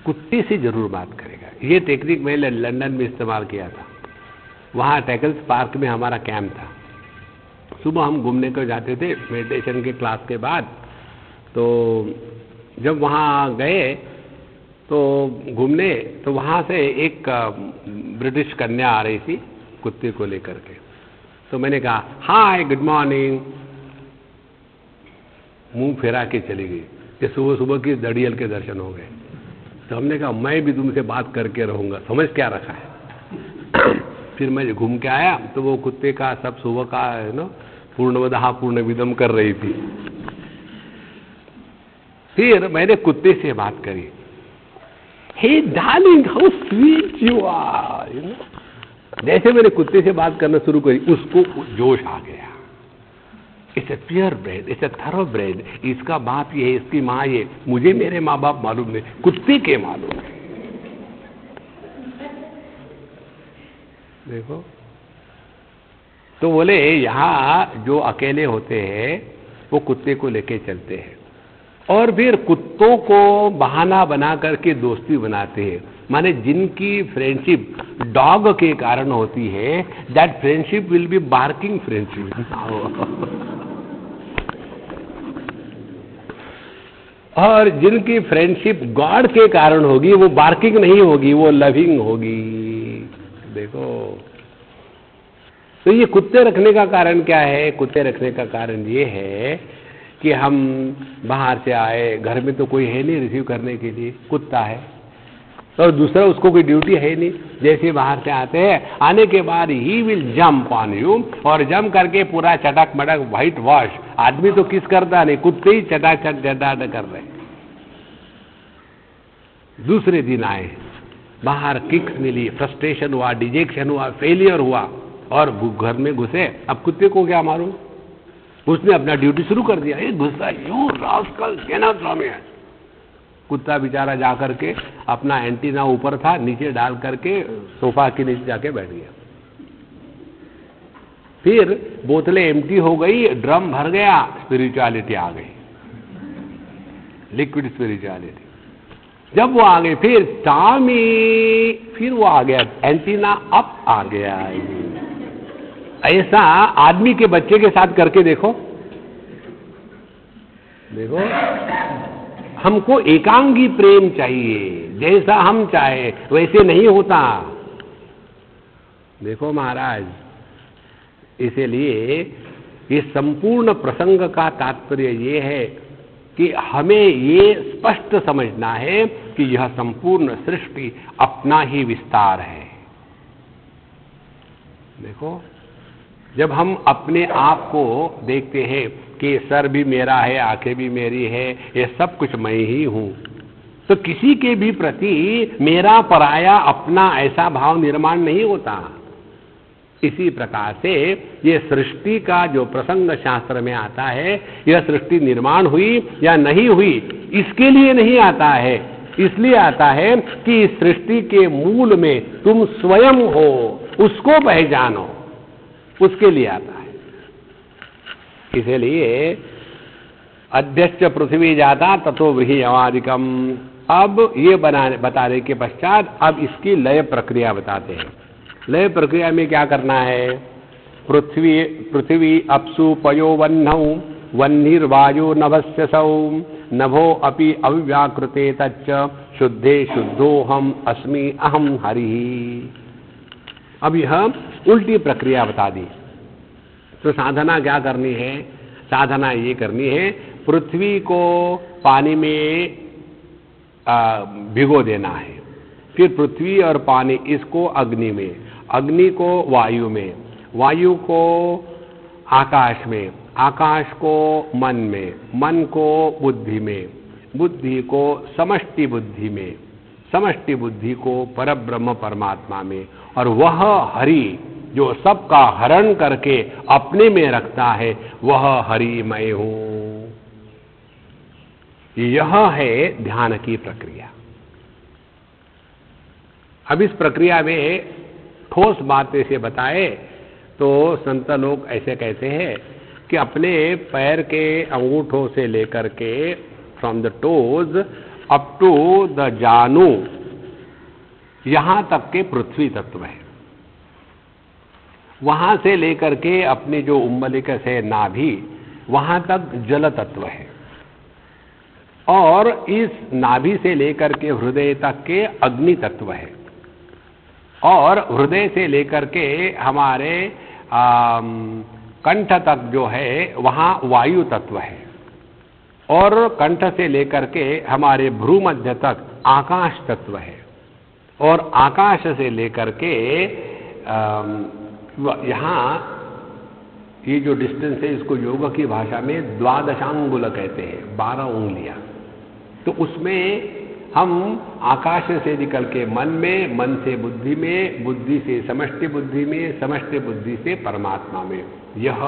कुत्ते से जरूर बात करेगा। ये टेक्निक मैंने लंदन में इस्तेमाल किया था। वहाँ टेकल्स पार्क में हमारा कैंप था। सुबह हम घूमने को जाते थे मेडिटेशन के क्लास के बाद। तो जब वहाँ गए तो घूमने, तो वहाँ से एक ब्रिटिश कन्या आ रही थी कुत्ते को लेकर के। तो मैंने कहा, हाय, गुड मॉर्निंग। मुंह फेरा के चली गई कि सुबह सुबह की दड़ियल के दर्शन हो गए। तो हमने कहा, मैं भी तुमसे बात करके रहूंगा, समझ क्या रखा है। फिर मैं घूम के आया तो वो कुत्ते का सब सुबह का है ना, पूर्णवदः पूर्णमिदं कर रही थी। फिर मैंने कुत्ते से बात करी, hey darling, how sweet you are, you know. जैसे मैंने कुत्ते से बात करना शुरू करी, उसको जोश आ गया। It's a pure bread, it's a thorough bread. इसका बाप ये है, इसकी माँ ये। मुझे मेरे माँ बाप मालूम नहीं, कुत्ते के मालूम है। देखो, तो बोले यहाँ जो अकेले होते हैं वो कुत्ते को लेके चलते हैं, और फिर कुत्तों को बहाना बना करके दोस्ती बनाते हैं। माने जिनकी फ्रेंडशिप डॉग के कारण होती है, that friendship will be barking friendship. और जिनकी फ्रेंडशिप गॉड के कारण होगी, वो बार्किंग नहीं होगी, वो लविंग होगी। देखो, तो ये कुत्ते रखने का कारण क्या है? कुत्ते रखने का कारण ये है कि हम बाहर से आए, घर में तो कोई है नहीं रिसीव करने के लिए, कुत्ता है। और दूसरा, उसको कोई ड्यूटी है नहीं। जैसे बाहर से आते हैं, आने के बाद he will jump on you, और जंप करके पूरा चटक मटक व्हाइट वॉश। आदमी तो किस करता नहीं, कुत्ते ही चटाचट चटाट कर रहे। दूसरे दिन आए, बाहर किक्स मिली, फ्रस्ट्रेशन हुआ, डिजेक्शन हुआ, फेलियर हुआ, और घर में घुसे। अब कुत्ते को क्या मालूम, उसने अपना ड्यूटी शुरू कर दिया। ये गुस्सा, you rascal, get out from here. कुत्ता बेचारा जा करके अपना एंटीना ऊपर था, नीचे डाल करके सोफा के नीचे जाके बैठ गया। फिर बोतलें एम्प्टी हो गई, ड्रम भर गया, स्पिरिचुअलिटी आ गई, लिक्विड स्पिरिचुअलिटी। जब वो आ गए फिर टामी, फिर वो आ गया, एंटीना अप आ गया। ऐसा आदमी के बच्चे के साथ करके देखो, देखो हमको एकांगी प्रेम चाहिए, जैसा हम चाहे वैसे नहीं होता। देखो महाराज, इसीलिए ये संपूर्ण प्रसंग का तात्पर्य ये है कि हमें ये स्पष्ट समझना है कि यह संपूर्ण सृष्टि अपना ही विस्तार है। देखो, जब हम अपने आप को देखते हैं कि सर भी मेरा है, आंखें भी मेरी है, ये सब कुछ मैं ही हूं, तो किसी के भी प्रति मेरा पराया अपना ऐसा भाव निर्माण नहीं होता। इसी प्रकार से ये सृष्टि का जो प्रसंग शास्त्र में आता है, यह सृष्टि निर्माण हुई या नहीं हुई इसके लिए नहीं आता है, इसलिए आता है कि इस सृष्टि के मूल में तुम स्वयं हो, उसको पहचानो, उसके लिए आता है। इसलिए अध्यक्ष पृथ्वी जाता ततो व्रीहि अवादिकम। अब ये बताने के पश्चात अब इसकी लय प्रक्रिया बताते हैं। लय प्रक्रिया में क्या करना है? पृथ्वी अप्सु पयो वह्नौ वह्निर्वायु नभस्य सौ नभो अपि अव्याकृते तच्च शुद्धे शुद्धोहम अस्मि अहम हरि। अब यह उल्टी प्रक्रिया बता दी। तो साधना क्या करनी है? साधना ये करनी है, पृथ्वी को पानी में भिगो देना है, फिर पृथ्वी और पानी इसको अग्नि में, अग्नि को वायु में, वायु को आकाश में, आकाश को मन में, मन को बुद्धि में, बुद्धि को समष्टि बुद्धि में, समष्टि बुद्धि को परब्रह्म परमात्मा में, और वह हरि जो सबका हरण करके अपने में रखता है, वह हरि मैं हूं। यह है ध्यान की प्रक्रिया। अब इस प्रक्रिया में ठोस बातें से बताए तो संत लोग ऐसे कहते हैं कि अपने पैर के अंगूठों से लेकर के from the toes up to the जानू, यहां तक के पृथ्वी तत्व है। वहां से लेकर के अपने जो उम्बलिकस है नाभि, वहां तक जल तत्व है, और इस नाभि से लेकर के हृदय तक के अग्नि तत्व है, और हृदय से लेकर के हमारे कंठ तक जो है वहां वायु तत्व है, और कंठ से लेकर के हमारे भ्रू मध्य तक आकाश तत्व है, और आकाश से लेकर के यहाँ ये जो डिस्टेंस है इसको योग की भाषा में द्वादशांगुल कहते हैं, 12 उंगलियां। तो उसमें हम आकाश से निकल के मन में, मन से बुद्धि में, बुद्धि से समष्टि बुद्धि में, समष्टि बुद्धि से परमात्मा में, यह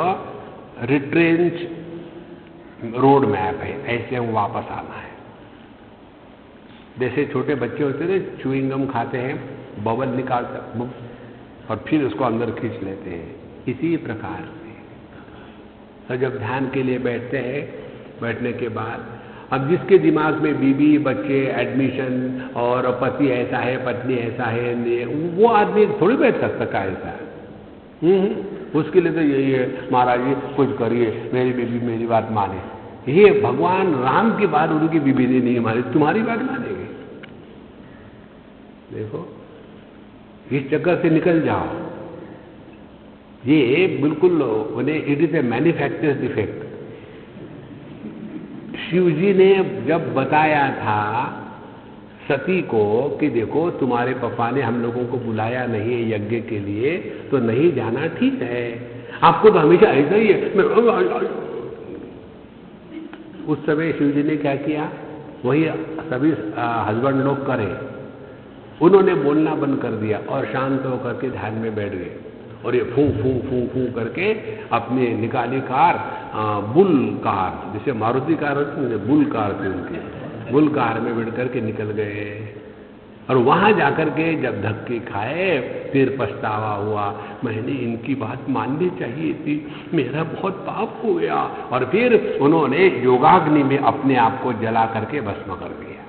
रिट्रेंच रोड मैप है। ऐसे हम वापस आना है। जैसे छोटे बच्चे होते थे, च्युइंगम खाते हैं, बबल निकालते और फिर उसको अंदर खींच लेते हैं, इसी प्रकार से। तो जब ध्यान के लिए बैठते हैं, बैठने के बाद अब जिसके दिमाग में बीवी, बच्चे, एडमिशन और पति ऐसा है, पत्नी ऐसा है, वो आदमी थोड़ी बैठ सकता है ऐसा। उसके लिए तो यही है, महाराज जी कुछ करिए, मेरी बीवी मेरी बात माने। ये भगवान राम की बात उनकी बीवी ने नहीं मानी, तुम्हारी बात मानेगी। देखो, इस चक्कर से निकल जाओ। ये बिल्कुल उन्हें it is a manufactured defect. Shiv ji ने जब बताया था सती को कि देखो तुम्हारे पापा ने हम लोगों को बुलाया नहीं है यज्ञ के लिए, तो नहीं जाना ठीक है, आपको तो हमेशा ऐसा ही है। उस समय शिव जी ने क्या किया, वही सभी हस्बैंड लोग करें, उन्होंने बोलना बंद कर दिया और शांत होकर के ध्यान में बैठ गए, और ये फू फू फू फू करके अपने निकाली कार, बुल कार, जैसे मारुति कार होती है, बुल कार थी उनकी, बुल कार में बैठ करके निकल गए। और वहां जाकर के जब धक्के खाए, फिर पछतावा हुआ, मैंने इनकी बात माननी चाहिए थी, मेरा बहुत पाप हो गया। और फिर उन्होंने योगाग्नि में अपने आप को जला करके भस्म कर दिया।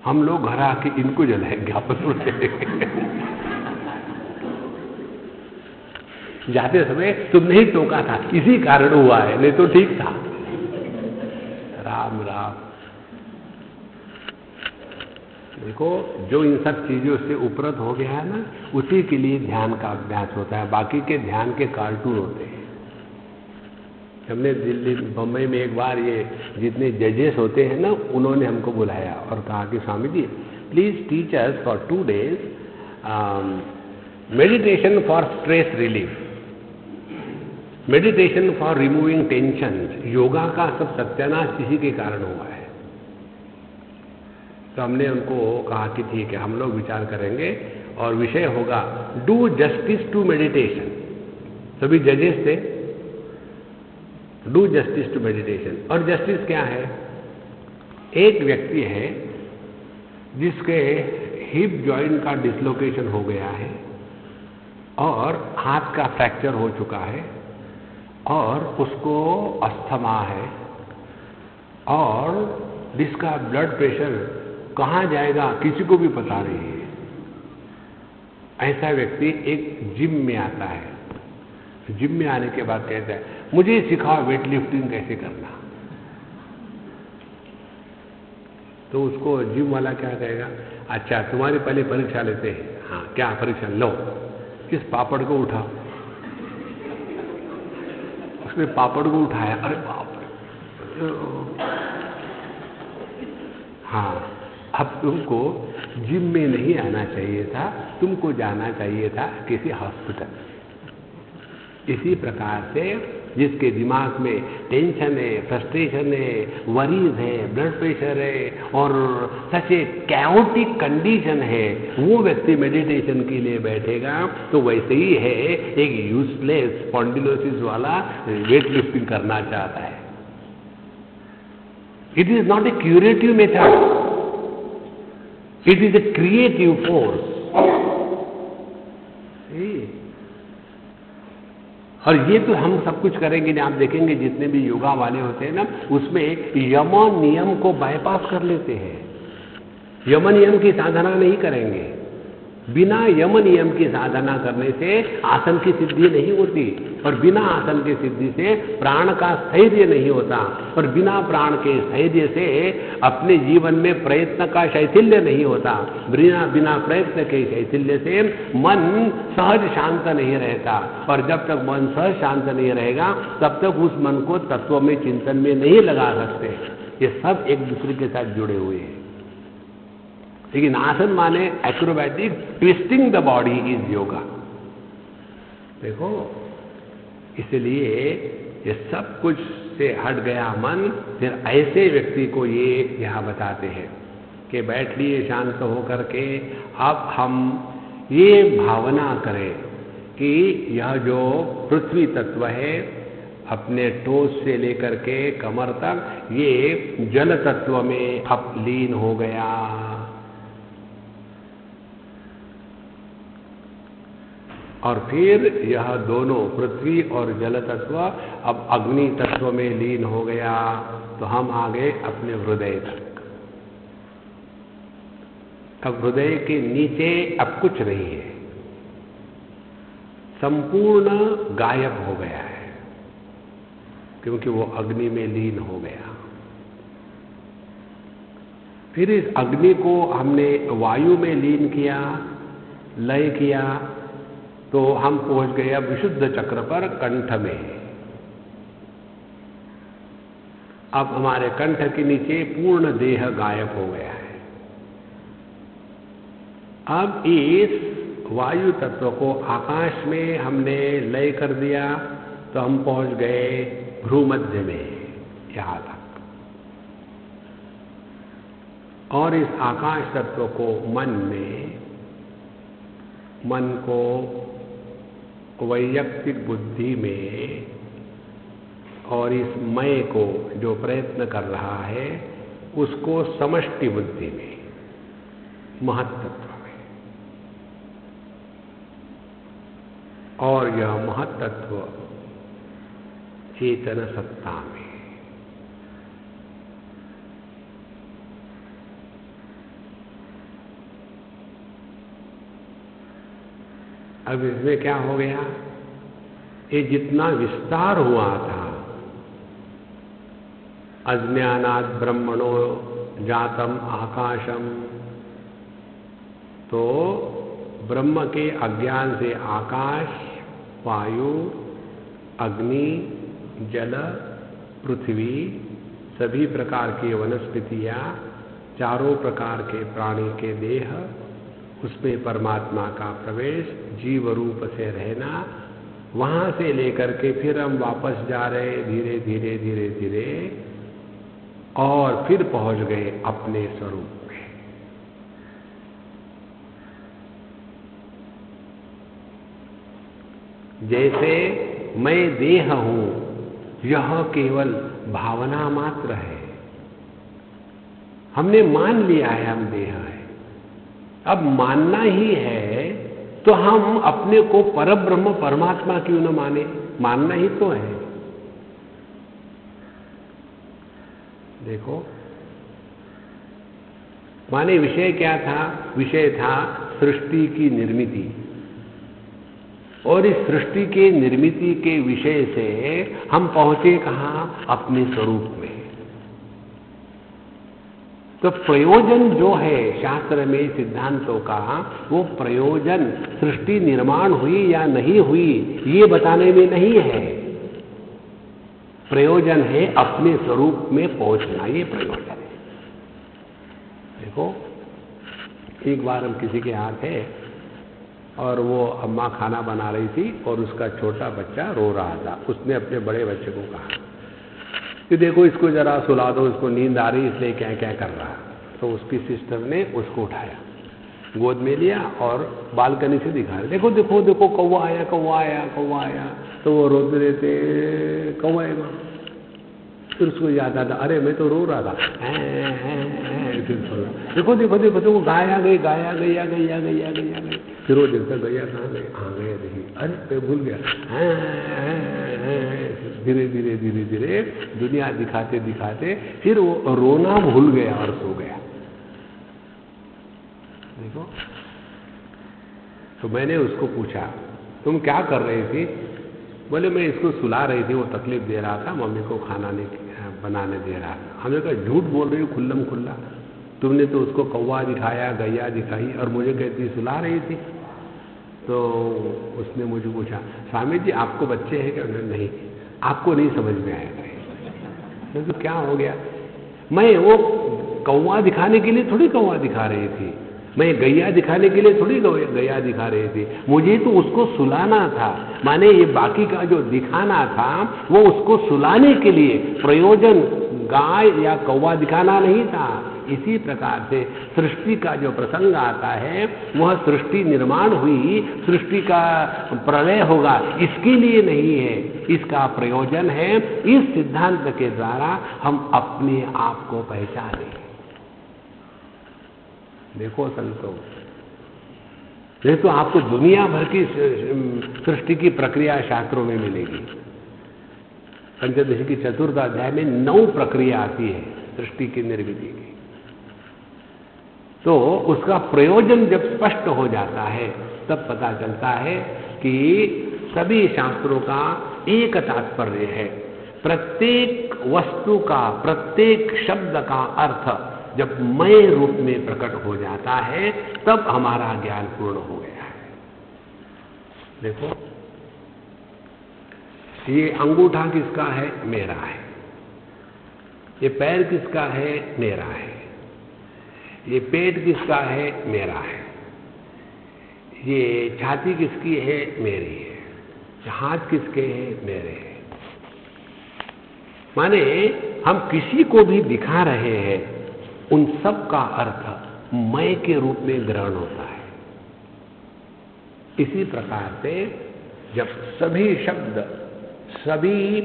हम लोग घर आके इनको जलाएंगे, आपस में लड़ेंगे। जाते समय तुमने ही टोका था, इसी कारण हुआ है, नहीं तो ठीक था। राम राम। देखो, जो इन सब चीजों से उपरत हो गया है ना, उसी के लिए ध्यान का अभ्यास होता है, बाकी के ध्यान के कार्टून होते हैं। हमने दिल्ली बम्बई में एक बार ये जितने जजेस होते हैं ना, उन्होंने हमको बुलाया और कहा कि Swami ji please teach us for 2 days meditation for stress relief, meditation for removing tension. Yoga का सब सत्यानाश इसी के कारण हुआ है। तो हमने उनको कहा कि ठीक है, हम लोग विचार करेंगे और विषय होगा डू जस्टिस टू मेडिटेशन। सभी जजेस थे, डू जस्टिस टू मेडिटेशन। और जस्टिस क्या है? एक व्यक्ति है जिसके हिप जॉइंट का डिसलोकेशन हो गया है और हाथ का फ्रैक्चर हो चुका है और उसको अस्थमा है और जिसका ब्लड प्रेशर कहाँ जाएगा किसी को भी पता नहीं है। ऐसा व्यक्ति एक जिम में आता है। जिम में आने के बाद कहता है मुझे सिखाओ वेट लिफ्टिंग कैसे करना। तो उसको जिम वाला क्या कहेगा, अच्छा तुम्हारी पहले परीक्षा लेते हैं। हाँ, क्या परीक्षा? लो इस पापड़ को उठाओ। उसने पापड़ को उठाया, अरे बाप रे। हाँ, अब तुमको जिम में नहीं आना चाहिए था, तुमको जाना चाहिए था किसी हॉस्पिटल। इसी प्रकार से जिसके दिमाग में टेंशन है, फ्रस्ट्रेशन है, वरीज है, ब्लड प्रेशर है और सच ए कैओटिक कंडीशन है, वो व्यक्ति मेडिटेशन के लिए बैठेगा तो वैसे ही है एक यूजलेस स्पॉन्डिलोसिस वाला वेट लिफ्टिंग करना चाहता है। It is not a curative method, it is a creative force. और ये तो हम सब कुछ करेंगे नहीं। आप देखेंगे जितने भी योगा वाले होते हैं ना, उसमें यम नियम को बाईपास कर लेते हैं। यम नियम की साधना नहीं करेंगे। बिना यम नियम की साधना करने से आसन की सिद्धि नहीं होती और बिना आसन की सिद्धि से प्राण का स्थैर्य नहीं होता और बिना प्राण के स्थैर्य से अपने जीवन में प्रयत्न का शैथिल्य नहीं होता। बिना प्रयत्न के शैथिल्य से मन सहज शांत नहीं रहता और जब तक मन सहज शांत नहीं रहेगा तब तक उस मन को तत्व में चिंतन में नहीं लगा सकते। ये सब एक दूसरे के साथ जुड़े हुए हैं। लेकिन आसन माने acrobatic, twisting the body is yoga. देखो, इसलिए ये सब कुछ से हट गया मन, फिर ऐसे व्यक्ति को ये यहाँ बताते हैं कि बैठ लिए शांत होकर के। अब हम ये भावना करें कि यह जो पृथ्वी तत्व है अपने टोस से लेकर के कमर तक ये जल तत्व में अब लीन हो गया। और फिर यह दोनों पृथ्वी और जल तत्व अब अग्नि तत्व में लीन हो गया। तो हम आ गए अपने हृदय तक। अब हृदय के नीचे अब कुछ नहीं है, संपूर्ण गायब हो गया है क्योंकि वो अग्नि में लीन हो गया। फिर इस अग्नि को हमने वायु में लीन किया, लय किया, तो हम पहुंच गए अब विशुद्ध चक्र पर, कंठ में। अब हमारे कंठ के नीचे पूर्ण देह गायब हो गया है। अब इस वायु तत्व को आकाश में हमने लय कर दिया तो हम पहुंच गए भ्रूमध्य में, यहां तक। और इस आकाश तत्व को मन में, मन को वैयक्तिक बुद्धि में और इस मैं को जो प्रयत्न कर रहा है उसको समष्टि बुद्धि में, महत्तत्व में। और यह महत्तत्व चेतन सत्ता में। अब इसमें क्या हो गया, ये जितना विस्तार हुआ था, अज्ञानात् ब्रह्मणो जातम आकाशम, तो ब्रह्म के अज्ञान से आकाश, वायु, अग्नि, जल, पृथ्वी, सभी प्रकार की वनस्पतियां, चारों प्रकार के प्राणी के देह, उसमें परमात्मा का प्रवेश, जीव रूप से रहना, वहां से लेकर के फिर हम वापस जा रहे धीरे धीरे धीरे धीरे, और फिर पहुंच गए अपने स्वरूप में। जैसे मैं देह हूं, यह केवल भावना मात्र है, हमने मान लिया है हम देह है। अब मानना ही है तो हम अपने को परब्रह्म परमात्मा क्यों न माने, मानना ही तो है। देखो, माने विषय क्या था, विषय था सृष्टि की निर्मिति, और इस सृष्टि के निर्मिति के विषय से हम पहुंचे कहां, अपने स्वरूप में। तो प्रयोजन जो है शास्त्र में सिद्धांतों का, वो प्रयोजन सृष्टि निर्माण हुई या नहीं हुई ये बताने में नहीं है, प्रयोजन है अपने स्वरूप में पहुंचना, ये प्रयोजन है। देखो, एक बार हम किसी के यहाँ थे और वो अम्मा खाना बना रही थी और उसका छोटा बच्चा रो रहा था। उसने अपने बड़े बच्चे को कहा कि देखो इसको जरा सुला दो, इसको नींद आ रही इसलिए क्या क्या कर रहा। तो उसकी सिस्टर ने उसको उठाया, गोद में लिया और बालकनी से दिखा रहे, देखो देखो देखो कौवा आया कौवा आया कौवा आया। तो वो रोते रहते कौवा है माँ। फिर उसको याद आता, अरे मैं तो रो रहा था, फिर देखो देखो देखो तो वो गाय आ गई गाय आ गई आ गई आ गई आ गई आ गई। फिर वो देखता गैया कहाँ गई, हाँ गया देखिए, अरे मैं भूल गया। धीरे धीरे धीरे धीरे दुनिया दिखाते दिखाते फिर वो रोना भूल गया और सो गया। देखो, तो मैंने उसको पूछा तुम क्या कर रही थी? बोले मैं इसको सुला रही थी, वो तकलीफ दे रहा था, मम्मी को खाना नहीं बनाने दे रहा था। हमने कहा झूठ बोल रही हो खुल्लम खुल्ला, तुमने तो उसको कौवा दिखाया गैया दिखाई और मुझे कहती सुला रही थी। तो उसने मुझे पूछा स्वामी जी आपको बच्चे हैं क्या? नहीं, आपको नहीं समझ में आएगा। तो क्या हो गया, मैं वो कौवा दिखाने के लिए थोड़ी कौवा दिखा रही थी, मैं गैया दिखाने के लिए थोड़ी गैया दिखा रही थी, मुझे तो उसको सुलाना था। माने ये बाकी का जो दिखाना था वो उसको सुलाने के लिए, प्रयोजन गाय या कौवा दिखाना नहीं था। इसी प्रकार से सृष्टि का जो प्रसंग आता है वह सृष्टि निर्माण हुई, सृष्टि का प्रलय होगा, इसके लिए नहीं है, इसका प्रयोजन है इस सिद्धांत के द्वारा हम अपने आप को पहचाने। देखो संतों, ये तो आपको दुनिया भर की सृष्टि की प्रक्रिया शास्त्रों में मिलेगी। पंचदशी की चतुर्थ अध्याय में 9 प्रक्रिया आती है सृष्टि की निर्मिति की। तो उसका प्रयोजन जब स्पष्ट हो जाता है तब पता चलता है कि सभी शास्त्रों का एक तात्पर्य है। प्रत्येक वस्तु का, प्रत्येक शब्द का अर्थ जब मय रूप में प्रकट हो जाता है तब हमारा ज्ञान पूर्ण हो गया है। देखो, ये अंगूठा किसका है? मेरा है। ये पैर किसका है? मेरा है। ये पेट किसका है? मेरा है। ये छाती किसकी है? मेरी है। हाथ किसके हैं? मेरे हैं। माने हम किसी को भी दिखा रहे हैं, उन सब का अर्थ मैं के रूप में ग्रहण होता है। इसी प्रकार से जब सभी शब्द, सभी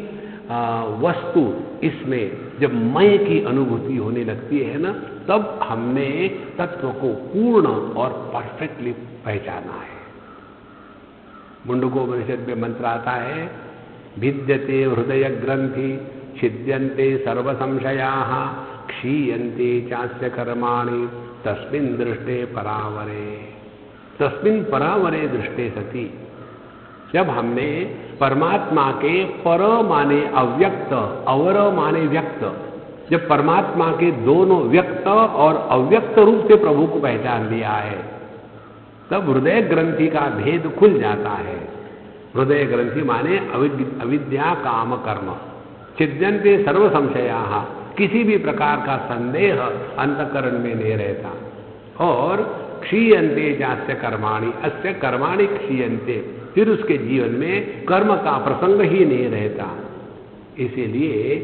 वस्तु इसमें जब मैं की अनुभूति होने लगती है ना, तब हमने तत्व को पूर्ण और परफेक्टली पहचाना है। मुंडकोपनिषद में मंत्र आता है, भिद्यते हृदय ग्रंथि छिद्यन्ते सर्व संशयाः क्षीयन्ते चास्य कर्माणि तस्मिन् दृष्टे परावरे। तस्मिन् परावरे दृष्टे सति, जब हमने परमात्मा के पर माने अव्यक्त, अवर माने व्यक्त, जब परमात्मा के दोनों व्यक्त और अव्यक्त रूप से प्रभु को पहचान लिया है, तब हृदय ग्रंथि का भेद खुल जाता है। हृदय ग्रंथि माने अविद्या काम कर्म, छिद्यन्ते सर्व संशयाः, किसी भी प्रकार का संदेह अंतःकरण में नहीं रहता। और क्षीयन्ते जास्य कर्माणि, अस्य कर्माणि क्षीयन्ते, फिर उसके जीवन में कर्म का प्रसंग ही नहीं रहता। इसीलिए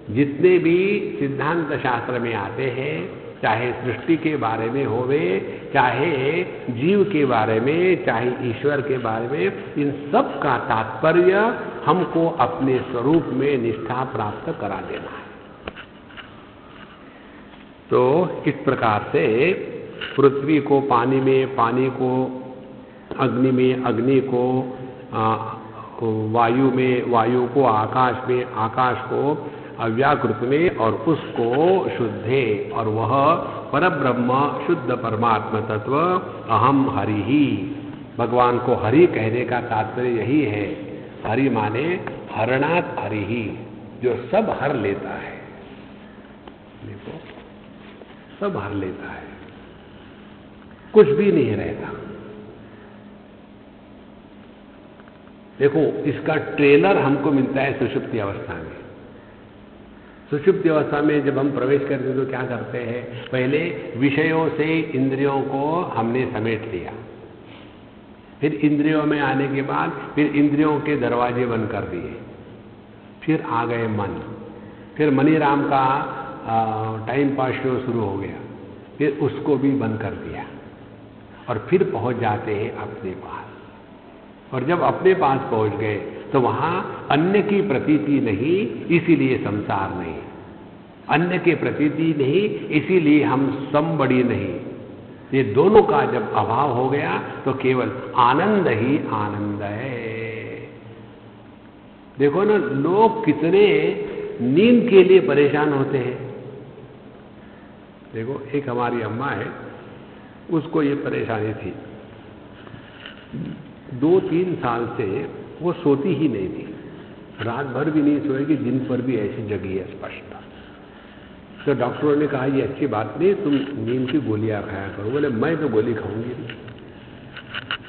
जितने भी सिद्धांत शास्त्र में आते हैं, चाहे सृष्टि के बारे में होवे, चाहे जीव के बारे में, चाहे ईश्वर के बारे में, इन सब का तात्पर्य हमको अपने स्वरूप में निष्ठा प्राप्त करा देना है। तो इस प्रकार से पृथ्वी को पानी में, पानी को अग्नि में, अग्नि को वायु में, वायु को आकाश में, आकाश को अव्याकृत में, और उसको शुद्धे, और वह परब्रह्म शुद्ध परमात्मा तत्व अहम हरि ही। भगवान को हरि कहने का तात्पर्य यही है। हरि माने हरणात् हरि ही, जो सब हर लेता है। देखो, सब हर लेता है, कुछ भी नहीं रहता। देखो, इसका ट्रेलर हमको मिलता है सुषुप्ति अवस्था में। सुषुप्ति अवस्था में जब हम प्रवेश करते हैं तो क्या करते हैं? पहले विषयों से इंद्रियों को हमने समेट लिया, फिर इंद्रियों में आने के बाद फिर इंद्रियों के दरवाजे बंद कर दिए, फिर आ गए मन, फिर मनीराम का टाइम पास शो शुरू हो गया, फिर उसको भी बंद कर दिया, और फिर पहुंच जाते हैं अपने पास। और जब अपने पास पहुंच गए तो वहां अन्य की प्रतीति नहीं, इसीलिए संसार नहीं, अन्य के प्रतीति नहीं, इसीलिए हम समबड़ी नहीं। ये दोनों का जब अभाव हो गया तो केवल आनंद ही आनंद है। देखो ना, लोग कितने नींद के लिए परेशान होते हैं। देखो, एक हमारी अम्मा है, उसको ये परेशानी थी, 2-3 साल से वो सोती ही नहीं थी, रात भर भी नहीं सोएगी, दिन पर भी ऐसी जगी है स्पष्ट। तो डॉक्टरों ने कहा ये अच्छी बात नहीं, तुम नींद की गोलियां खाया करो। बोले मैं तो गोली खाऊंगी नहीं।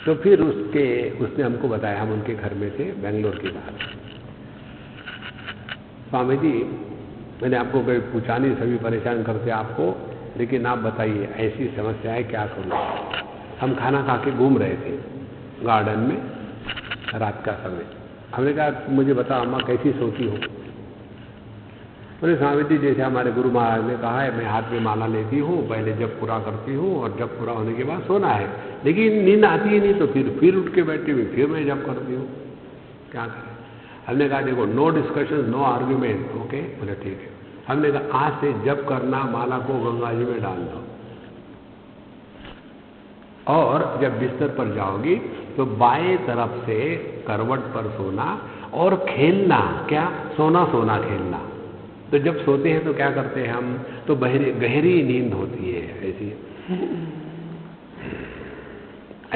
तो फिर उसने हमको बताया, हम उनके घर में थे, बेंगलोर की बात। स्वामी जी, मैंने आपको कभी पूछा नहीं, सभी परेशान करते आपको, लेकिन आप बताइए ऐसी समस्या है, क्या करूँ? हम खाना खा के घूम रहे थे गार्डन में रात का समय। हमने कहा मुझे बता अम्मा कैसी सोती हो? बोले स्वामी जी, जैसे हमारे गुरु महाराज ने कहा है, मैं हाथ में माला लेती हूँ, पहले जब पूरा करती हूँ और जब पूरा होने के बाद सोना है, लेकिन नींद आती ही नहीं, तो फिर उठ के बैठी हुई, फिर मैं जब करती हूँ, क्या करें? हमने कहा देखो, no discussion, no argument, okay? बोले ठीक है। हमने कहा आज से जब करना माला को गंगा जी में डाल दो, और जब बिस्तर पर जाओगी तो बाएं तरफ से करवट पर सोना, और खेलना, क्या? सोना सोना खेलना। तो जब सोते हैं तो क्या करते हैं हम? तो गहरी नींद होती है,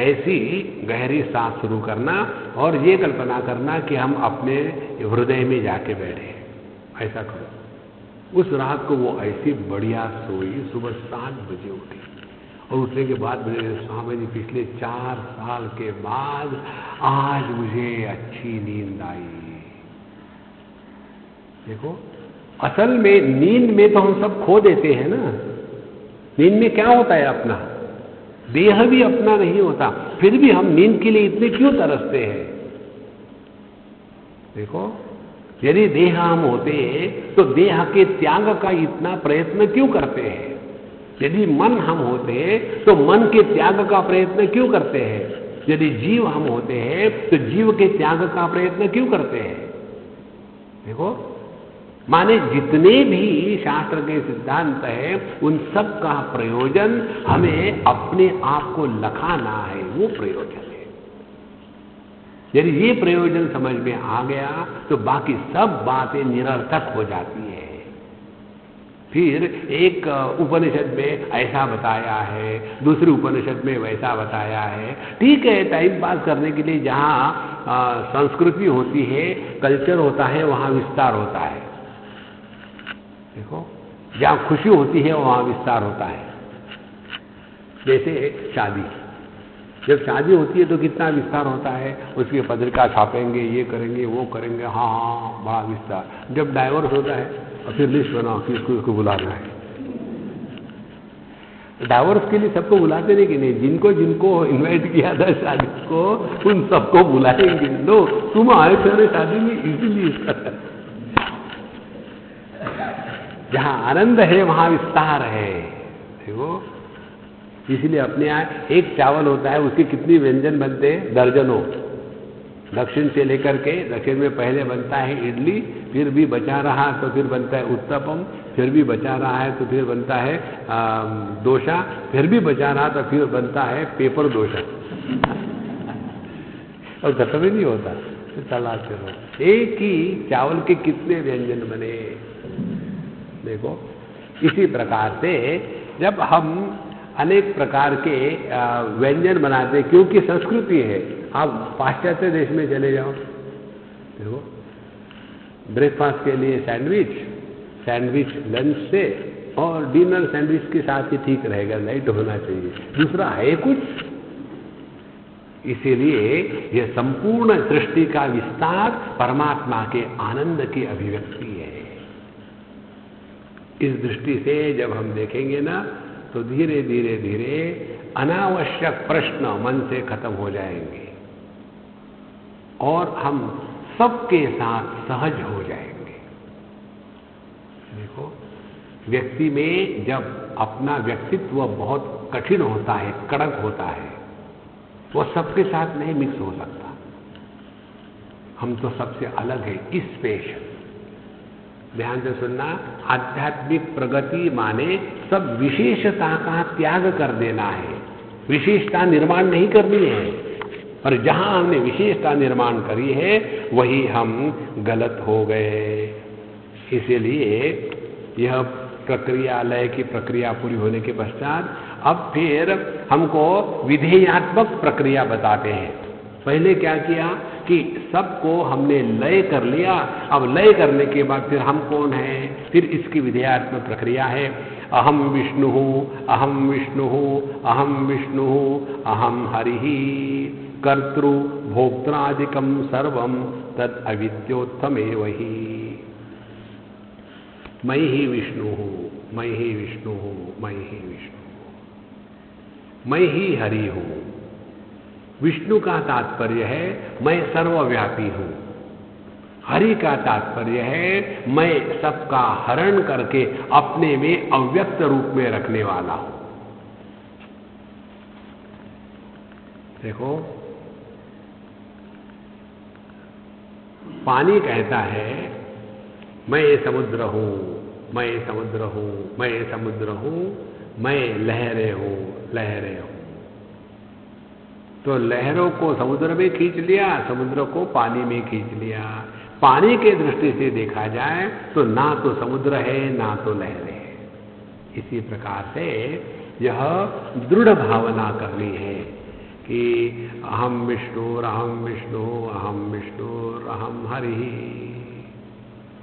ऐसी गहरी सांस शुरू करना, और ये कल्पना करना कि हम अपने हृदय में जाके बैठे। ऐसा करो। उस रात को वो ऐसी बढ़िया सोई, सुबह 7 बजे उठी, और उठने के बाद मेरे स्वामी जी, पिछले 4 साल के बाद आज मुझे अच्छी नींद आई। देखो, असल में नींद में तो हम सब खो देते हैं ना। नींद में क्या होता है? अपना देह भी अपना नहीं होता, फिर भी हम नींद के लिए इतने क्यों तरसते हैं? देखो, यदि देह हम होते तो देह के त्याग का इतना प्रयत्न क्यों करते हैं? यदि मन हम होते तो मन के त्याग का प्रयत्न क्यों करते हैं? यदि जीव हम होते हैं तो जीव के त्याग का प्रयत्न क्यों करते हैं? देखो, माने जितने भी शास्त्र के सिद्धांत है, उन सब का प्रयोजन हमें अपने आप को लखाना है, वो प्रयोजन है। यदि ये प्रयोजन समझ में आ गया तो बाकी सब बातें निरर्थक हो जाती है। फिर एक उपनिषद में ऐसा बताया है, दूसरे उपनिषद में वैसा बताया है। ठीक है, टाइम पास करने के लिए जहाँ संस्कृति होती है, कल्चर होता है, वहाँ विस्तार होता है। देखो, जहाँ खुशी होती है वहाँ विस्तार होता है। जैसे शादी, जब शादी होती है तो कितना विस्तार होता है, उसकी पत्रिका छापेंगे, ये करेंगे, वो करेंगे, हाँ हाँ, बड़ा विस्तार। जब डाइवोर्स होता है और फिर लिस्ट बनाओ कि इसको बुलाना है। डाइवोर्स के लिए सबको बुलाते नहीं कि नहीं, जिनको जिनको इनवाइट किया था शादी को उन सबको बुलाएंगे। लो, तुम आए थे शादी में, इसीलिए जहाँ आनंद है वहाँ विस्तार है। देखो, इसलिए अपने यहाँ एक चावल होता है, उसके कितनी व्यंजन बनते हैं, दर्जनों। दक्षिण से लेकर के, दक्षिण में पहले बनता है इडली, फिर भी बचा रहा तो फिर बनता है उत्तपम, फिर भी बचा रहा है तो फिर बनता है डोसा, फिर भी बचा रहा तो फिर बनता है पेपर डोसा। और खत्म ही नहीं होता, तो चलाते रहो। एक ही चावल के कितने व्यंजन बने। देखो, इसी प्रकार से जब हम अनेक प्रकार के व्यंजन बनाते, क्योंकि संस्कृति है। आप पाश्चात्य देश में चले जाओ, देखो, ब्रेकफास्ट के लिए सैंडविच लंच से, और डिनर सैंडविच के साथ ही ठीक रहेगा, लाइट होना चाहिए, दूसरा है कुछ। इसीलिए यह संपूर्ण सृष्टि का विस्तार परमात्मा के आनंद की अभिव्यक्ति है। इस दृष्टि से जब हम देखेंगे ना, तो धीरे धीरे धीरे अनावश्यक प्रश्न मन से खत्म हो जाएंगे और हम सबके साथ सहज हो जाएंगे। देखो, व्यक्ति में जब अपना व्यक्तित्व बहुत कठिन होता है, कड़क होता है, वो सबके साथ नहीं मिक्स हो सकता। हम तो सबसे अलग है, स्पेशल। ध्यान से सुनना, आध्यात्मिक प्रगति माने सब विशेषता का त्याग कर देना है। विशेषता निर्माण नहीं करनी है, पर जहां हमने विशेषता निर्माण करी है वही हम गलत हो गए। इसीलिए यह प्रक्रिया, लय की प्रक्रिया पूरी होने के पश्चात अब फिर हमको विधेयात्मक प्रक्रिया बताते हैं। पहले क्या किया कि सबको हमने लय कर लिया। अब लय करने के बाद फिर हम कौन हैं, फिर इसकी विधेयात्मक प्रक्रिया है। अहम विष्णु, अहम विष्णु, अहम विष्णु, अहम हरिः, कर्तृ भोक्त्रादिकम सर्वम तद अविद्योत्तमेव ही। मैं ही विष्णु हूँ, मैं ही विष्णु हूँ, मैं ही विष्णु हूँ, मैं ही हरि हूँ। विष्णु का तात्पर्य है मैं सर्वव्यापी हूं। हरि का तात्पर्य है मैं सबका हरण करके अपने में अव्यक्त रूप में रखने वाला हूं। देखो, पानी कहता है मैं समुद्र हूं, मैं समुद्र हूं, मैं समुद्र हूं, मैं लहरें हूं, लहरें हूं। तो लहरों को समुद्र में खींच लिया, समुद्र को पानी में खींच लिया। पानी के दृष्टि से देखा जाए तो ना तो समुद्र है ना तो लहरें है। इसी प्रकार से यह दृढ़ भावना करनी है कि अहम विष्णु, अहम विष्णु, अहम विष्णु, अहम हरि।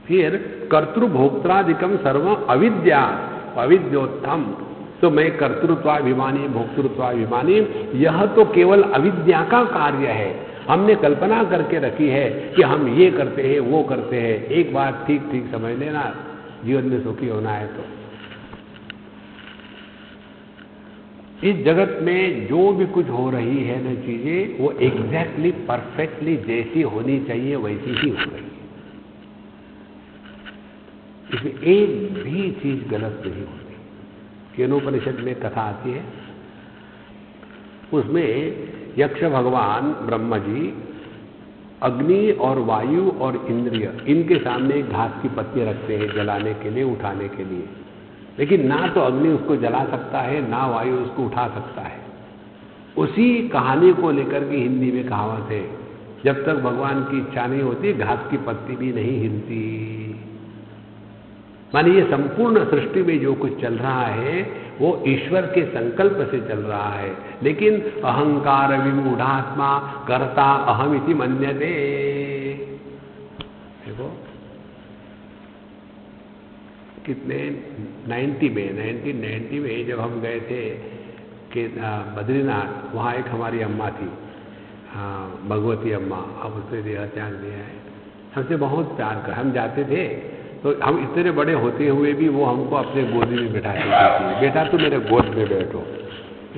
फिर कर्तृभोक्त्रादिकम सर्व अविद्या, अविद्योत्तम। तो मैं कर्तृत्वाभिमानी, भोक्तृत्वाभिमानी, यह तो केवल अविद्या का कार्य है। हमने कल्पना करके रखी है कि हम ये करते हैं, वो करते हैं। एक बात ठीक ठीक समझ लेना, जीवन में सुखी होना है तो इस जगत में जो भी कुछ हो रही है ना चीजें, वो एग्जैक्टली परफेक्टली जैसी होनी चाहिए वैसी ही हो रही है। इसमें एक भी चीज गलत नहीं होती। केनोपनिषद में कथा आती है, उसमें यक्ष भगवान ब्रह्मा जी अग्नि और वायु और इंद्रिय, इनके सामने एक घास की पत्ती रखते हैं जलाने के लिए, उठाने के लिए। लेकिन ना तो अग्नि उसको जला सकता है, ना वायु उसको उठा सकता है। उसी कहानी को लेकर के हिंदी में कहावत है, जब तक भगवान की इच्छा नहीं होती घास की पत्ती भी नहीं हिलती। माने ये संपूर्ण सृष्टि में जो कुछ चल रहा है वो ईश्वर के संकल्प से चल रहा है, लेकिन अहंकार विमूढ़ात्मा कर्ता अहम इति मन्यते। देखो कितने 1990 में जब हम गए थे कि बद्रीनाथ, वहाँ एक हमारी अम्मा थी, भगवती अम्मा, अब उसने देह त्याग दिया है। हमसे बहुत प्यार कर, हम जाते थे तो हम इतने बड़े होते हुए भी वो हमको अपने गोदी में बिठाती थी, बेटा तू मेरे गोद में बैठो।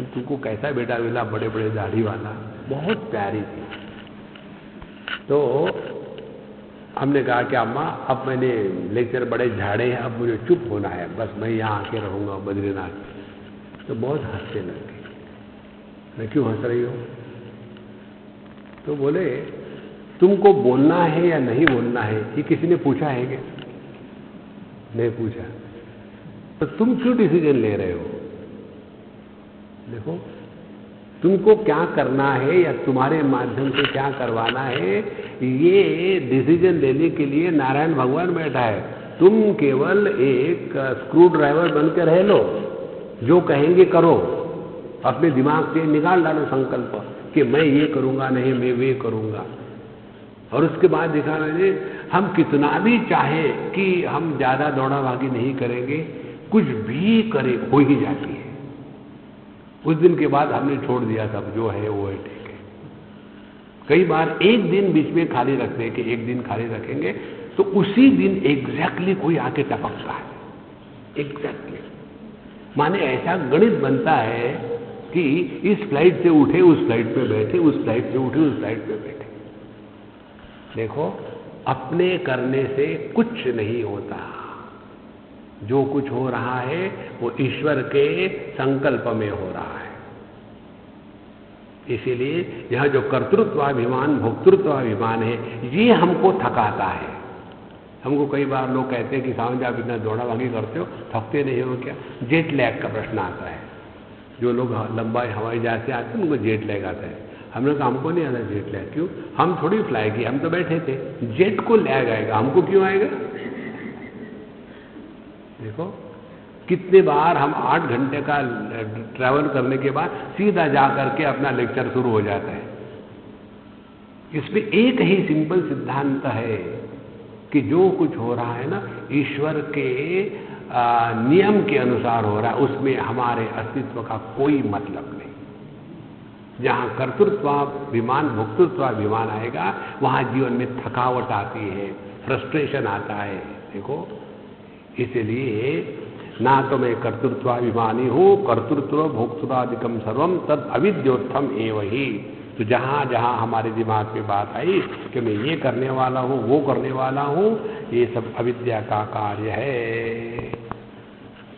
तुमको कैसा बेटा मिला, बड़े बड़े दाढ़ी वाला, बहुत प्यारी थी। तो हमने कहा कि अम्मा अब मैंने लेक्चर बड़े झाड़े हैं, अब मुझे चुप होना है, बस मैं यहाँ आके रहूँगा बद्रीनाथ। तो बहुत हंसने लगे। मैं क्यों हंस रही हो? तो बोले तुमको बोलना है या नहीं बोलना है ये किसी ने पूछा है क्या? नहीं पूछा। तो तुम क्यों डिसीजन ले रहे हो? देखो तुमको क्या करना है या तुम्हारे माध्यम से क्या करवाना है, ये डिसीजन लेने के लिए नारायण भगवान बैठा है। तुम केवल एक स्क्रू ड्राइवर बनकर रह लो, जो कहेंगे करो, अपने दिमाग से निकाल डालो संकल्प कि मैं ये करूँगा, नहीं मैं वे करूँगा। और उसके बाद देखा मैंने, हम कितना भी चाहे कि हम ज़्यादा दौड़ा भागी नहीं करेंगे, कुछ भी करे हो ही जाती है। उस दिन के बाद हमने छोड़ दिया, सब जो है वो है, ठीक है। कई बार एक दिन बीच में खाली रखते हैं कि एक दिन खाली रखेंगे, तो उसी दिन एग्जैक्टली कोई आके टपकता है, एग्जैक्टली। माने ऐसा गणित बनता है कि इस फ्लाइट से उठे उस फ्लाइट पे बैठे, उस फ्लाइट से उठे उस फ्लाइट पे बैठे। देखो अपने करने से कुछ नहीं होता, जो कुछ हो रहा है वो ईश्वर के संकल्प में हो रहा है। इसीलिए यह जो कर्तृत्वाभिमान भोक्तृत्वाभिमान है, ये हमको थकाता है। हमको कई बार लोग कहते हैं कि सावन जी आप इतना दौड़ा भागी करते हो, थकते नहीं हो क्या? जेट लैग का प्रश्न आता है। जो लोग लंबा हवाई जहाज से आते हैं उनको जेट लैग आता है। हमने कहा हमको नहीं आता जेट लैग। क्यों? हम थोड़ी फ्लाई किए, हम तो बैठे थे। जेट को लैग आएगा, हमको क्यों आएगा? देखो कितने बार हम 8 घंटे का ट्रैवल करने के बाद सीधा जा करके अपना लेक्चर शुरू हो जाता है। इसमें एक ही सिंपल सिद्धांत है कि जो कुछ हो रहा है ना, ईश्वर के नियम के अनुसार हो रहा है, उसमें हमारे अस्तित्व का कोई मतलब नहीं। जहाँ कर्तृत्वाभिमान भोक्तृत्वाभिमान आएगा, वहाँ जीवन में थकावट आती है, फ्रस्ट्रेशन आता है। देखो इसलिए ना तो मैं कर्तृत्वाभिमानी हूँ, कर्तृत्व भोक्तृत्वादिकम सर्वम तद अविद्योत्थम एव ही। तो जहाँ जहाँ हमारे दिमाग में बात आई कि मैं ये करने वाला हूँ, वो करने वाला हूँ, ये सब अविद्या का कार्य है।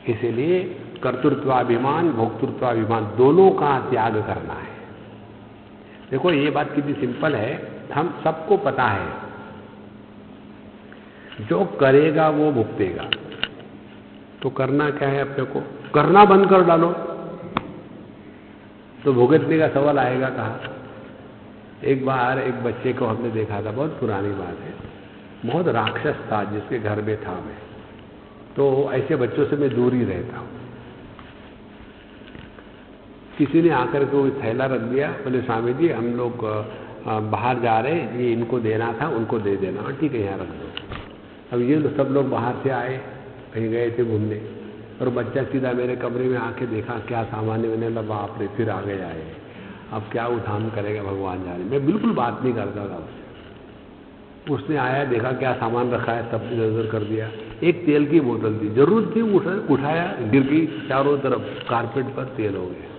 इसलिए कर्तृत्वाभिमान भोक्तृत्वाभिमान दोनों का त्याग करना है। देखो ये बात कितनी सिंपल है, हम सबको पता है जो करेगा वो भुगतेगा। तो करना क्या है अपने को? करना बंद कर डालो तो भुगतने का सवाल आएगा कहाँ? एक बार एक बच्चे को हमने देखा था, बहुत पुरानी बात है, बहुत राक्षस था जिसके घर में था मैं। तो ऐसे बच्चों से मैं दूर ही रहता हूँ। किसी ने आकर के वो थैला रख दिया, बोले स्वामी जी हम लोग बाहर जा रहे हैं, ये इनको देना था, उनको दे देना। ठीक है यहाँ रख दो। अब ये सब लोग बाहर से आए, कहीं गए थे घूमने, और बच्चा सीधा मेरे कमरे में आके देखा क्या सामान है। मैंने बोला बाप रे, फिर आगे आए, अब क्या उठान करेगा भगवान जाने। मैं बिल्कुल बात नहीं करता था उससे। उसने आया, देखा क्या सामान रखा है, सब नजर कर दिया। एक तेल की बोतल थी, जरूरत थी, उठाया, गिर गई चारों तरफ, कारपेट पर तेल हो गया।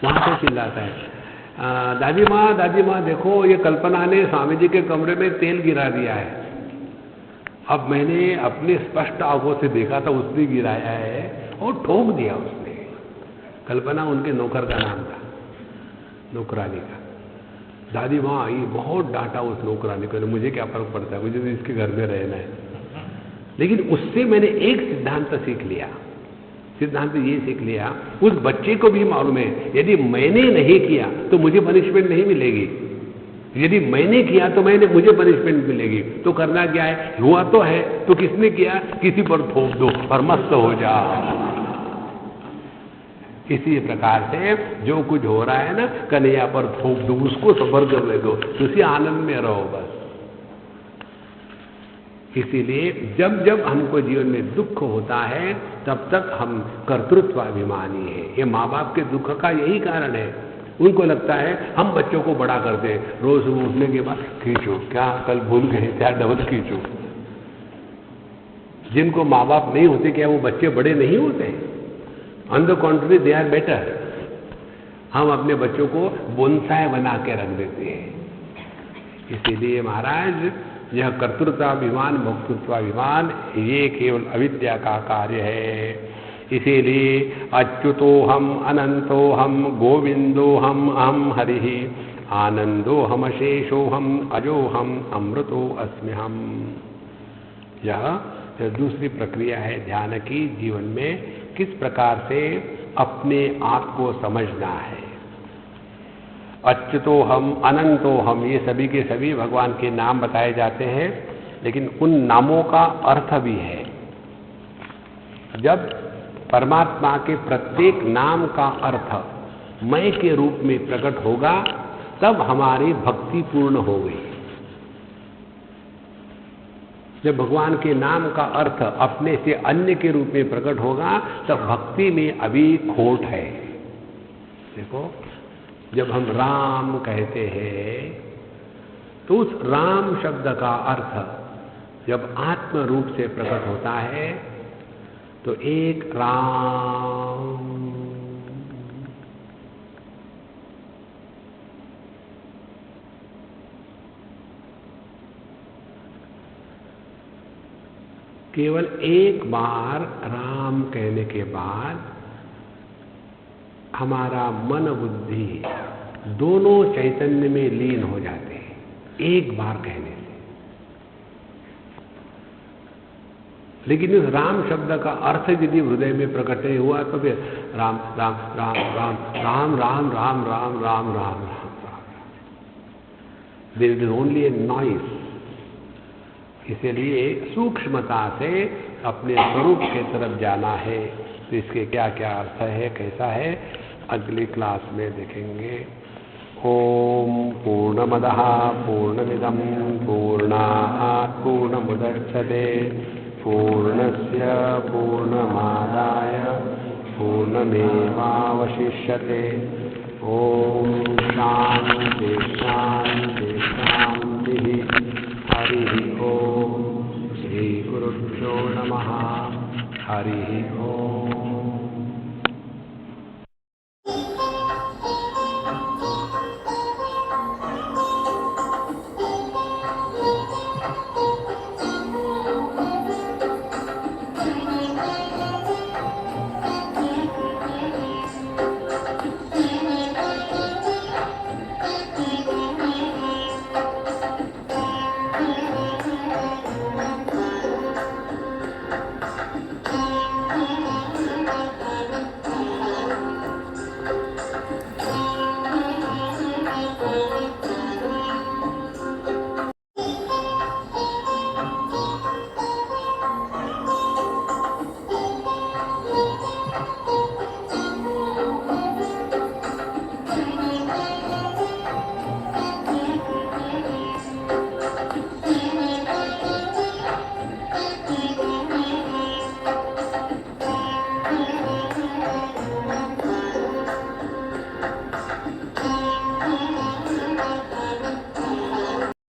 वहाँ से चिल्लाता है, दादी माँ देखो ये कल्पना ने स्वामी जी के कमरे में तेल गिरा दिया है। अब मैंने अपने स्पष्ट आंखों से देखा था, उसने गिराया है और ठोक दिया उसने। कल्पना उनके नौकर का नाम था, नौकरानी का। दादी माँ आई, बहुत डांटा उस नौकरानी को। मुझे क्या फर्क पड़ता है, मुझे तो इसके घर में रहना है। लेकिन उससे मैंने एक सिद्धांत सीख लिया। सिद्धांत ये सीख लिया, उस बच्चे को भी मालूम है यदि मैंने नहीं किया तो मुझे पनिशमेंट नहीं मिलेगी। यदि मैंने किया तो मुझे पनिशमेंट मिलेगी, तो करना क्या है, हुआ तो है, तो किसने किया, किसी पर थोप दो और मस्त हो जाओ। इसी प्रकार से जो कुछ हो रहा है ना, कन्हैया पर थोप दो, उसको सबर करने दो, उसी आनंद में रहो बस। इसीलिए जब जब हमको जीवन में दुख होता है तब तक हम कर्तृत्वाभिमानी हैं। ये माँ बाप के दुख का यही कारण है। उनको लगता है हम बच्चों को बड़ा करते हैं, रोज उठने के बाद खींचो, क्या कल भूल गए, क्या डबल खींचो। जिनको माँ बाप नहीं होते, क्या वो बच्चे बड़े नहीं होते? On the contrary they are better. हम अपने बच्चों को बोनसाई बना के रख देते हैं। इसीलिए महाराज, यह कर्तृत्वाभिमान भोक्तृत्वाभिमान ये केवल अविद्या का कार्य है। इसीलिए अच्युतो हम अनंतो हम गोविंदो हम अहम हरि आनंदो हम शेषो हम अजो हम अमृतो अस्मि हम। यह दूसरी प्रक्रिया है ध्यान की। जीवन में किस प्रकार से अपने आप को समझना है। अच्युतो हम अनंतो हम, ये सभी के सभी भगवान के नाम बताए जाते हैं, लेकिन उन नामों का अर्थ भी है। जब परमात्मा के प्रत्येक नाम का अर्थ मैं के रूप में प्रकट होगा, तब हमारी भक्ति पूर्ण हो गई। जब भगवान के नाम का अर्थ अपने से अन्य के रूप में प्रकट होगा, तब भक्ति में अभी खोट है। देखो, जब हम राम कहते हैं तो उस राम शब्द का अर्थ जब आत्म रूप से प्रकट होता है तो एक राम, केवल एक बार राम कहने के बाद हमारा मन बुद्धि दोनों चैतन्य में लीन हो जाते हैं, एक बार कहने से। लेकिन इस राम शब्द का अर्थ यदि हृदय में प्रकट नहीं हुआ तो फिर Ram Ram Ram Ram Ram Ram Ram Ram Ram Ram Ram, there is only a noise. इसलिए सूक्ष्मता से अपने स्वरूप के तरफ जाना है। तो इसके क्या क्या अर्थ है, कैसा है, अगली क्लास में देखेंगे। ओम पूर्णमदः पूर्णमिदं पूर्णात् पूर्णमुदच्यते पूर्णस्य पूर्णमादाय पूर्णमेवावशिष्यते। ओम शांति शांति शांति। हरि ओम। श्री गुरुभ्यो नमः। हरि ओम।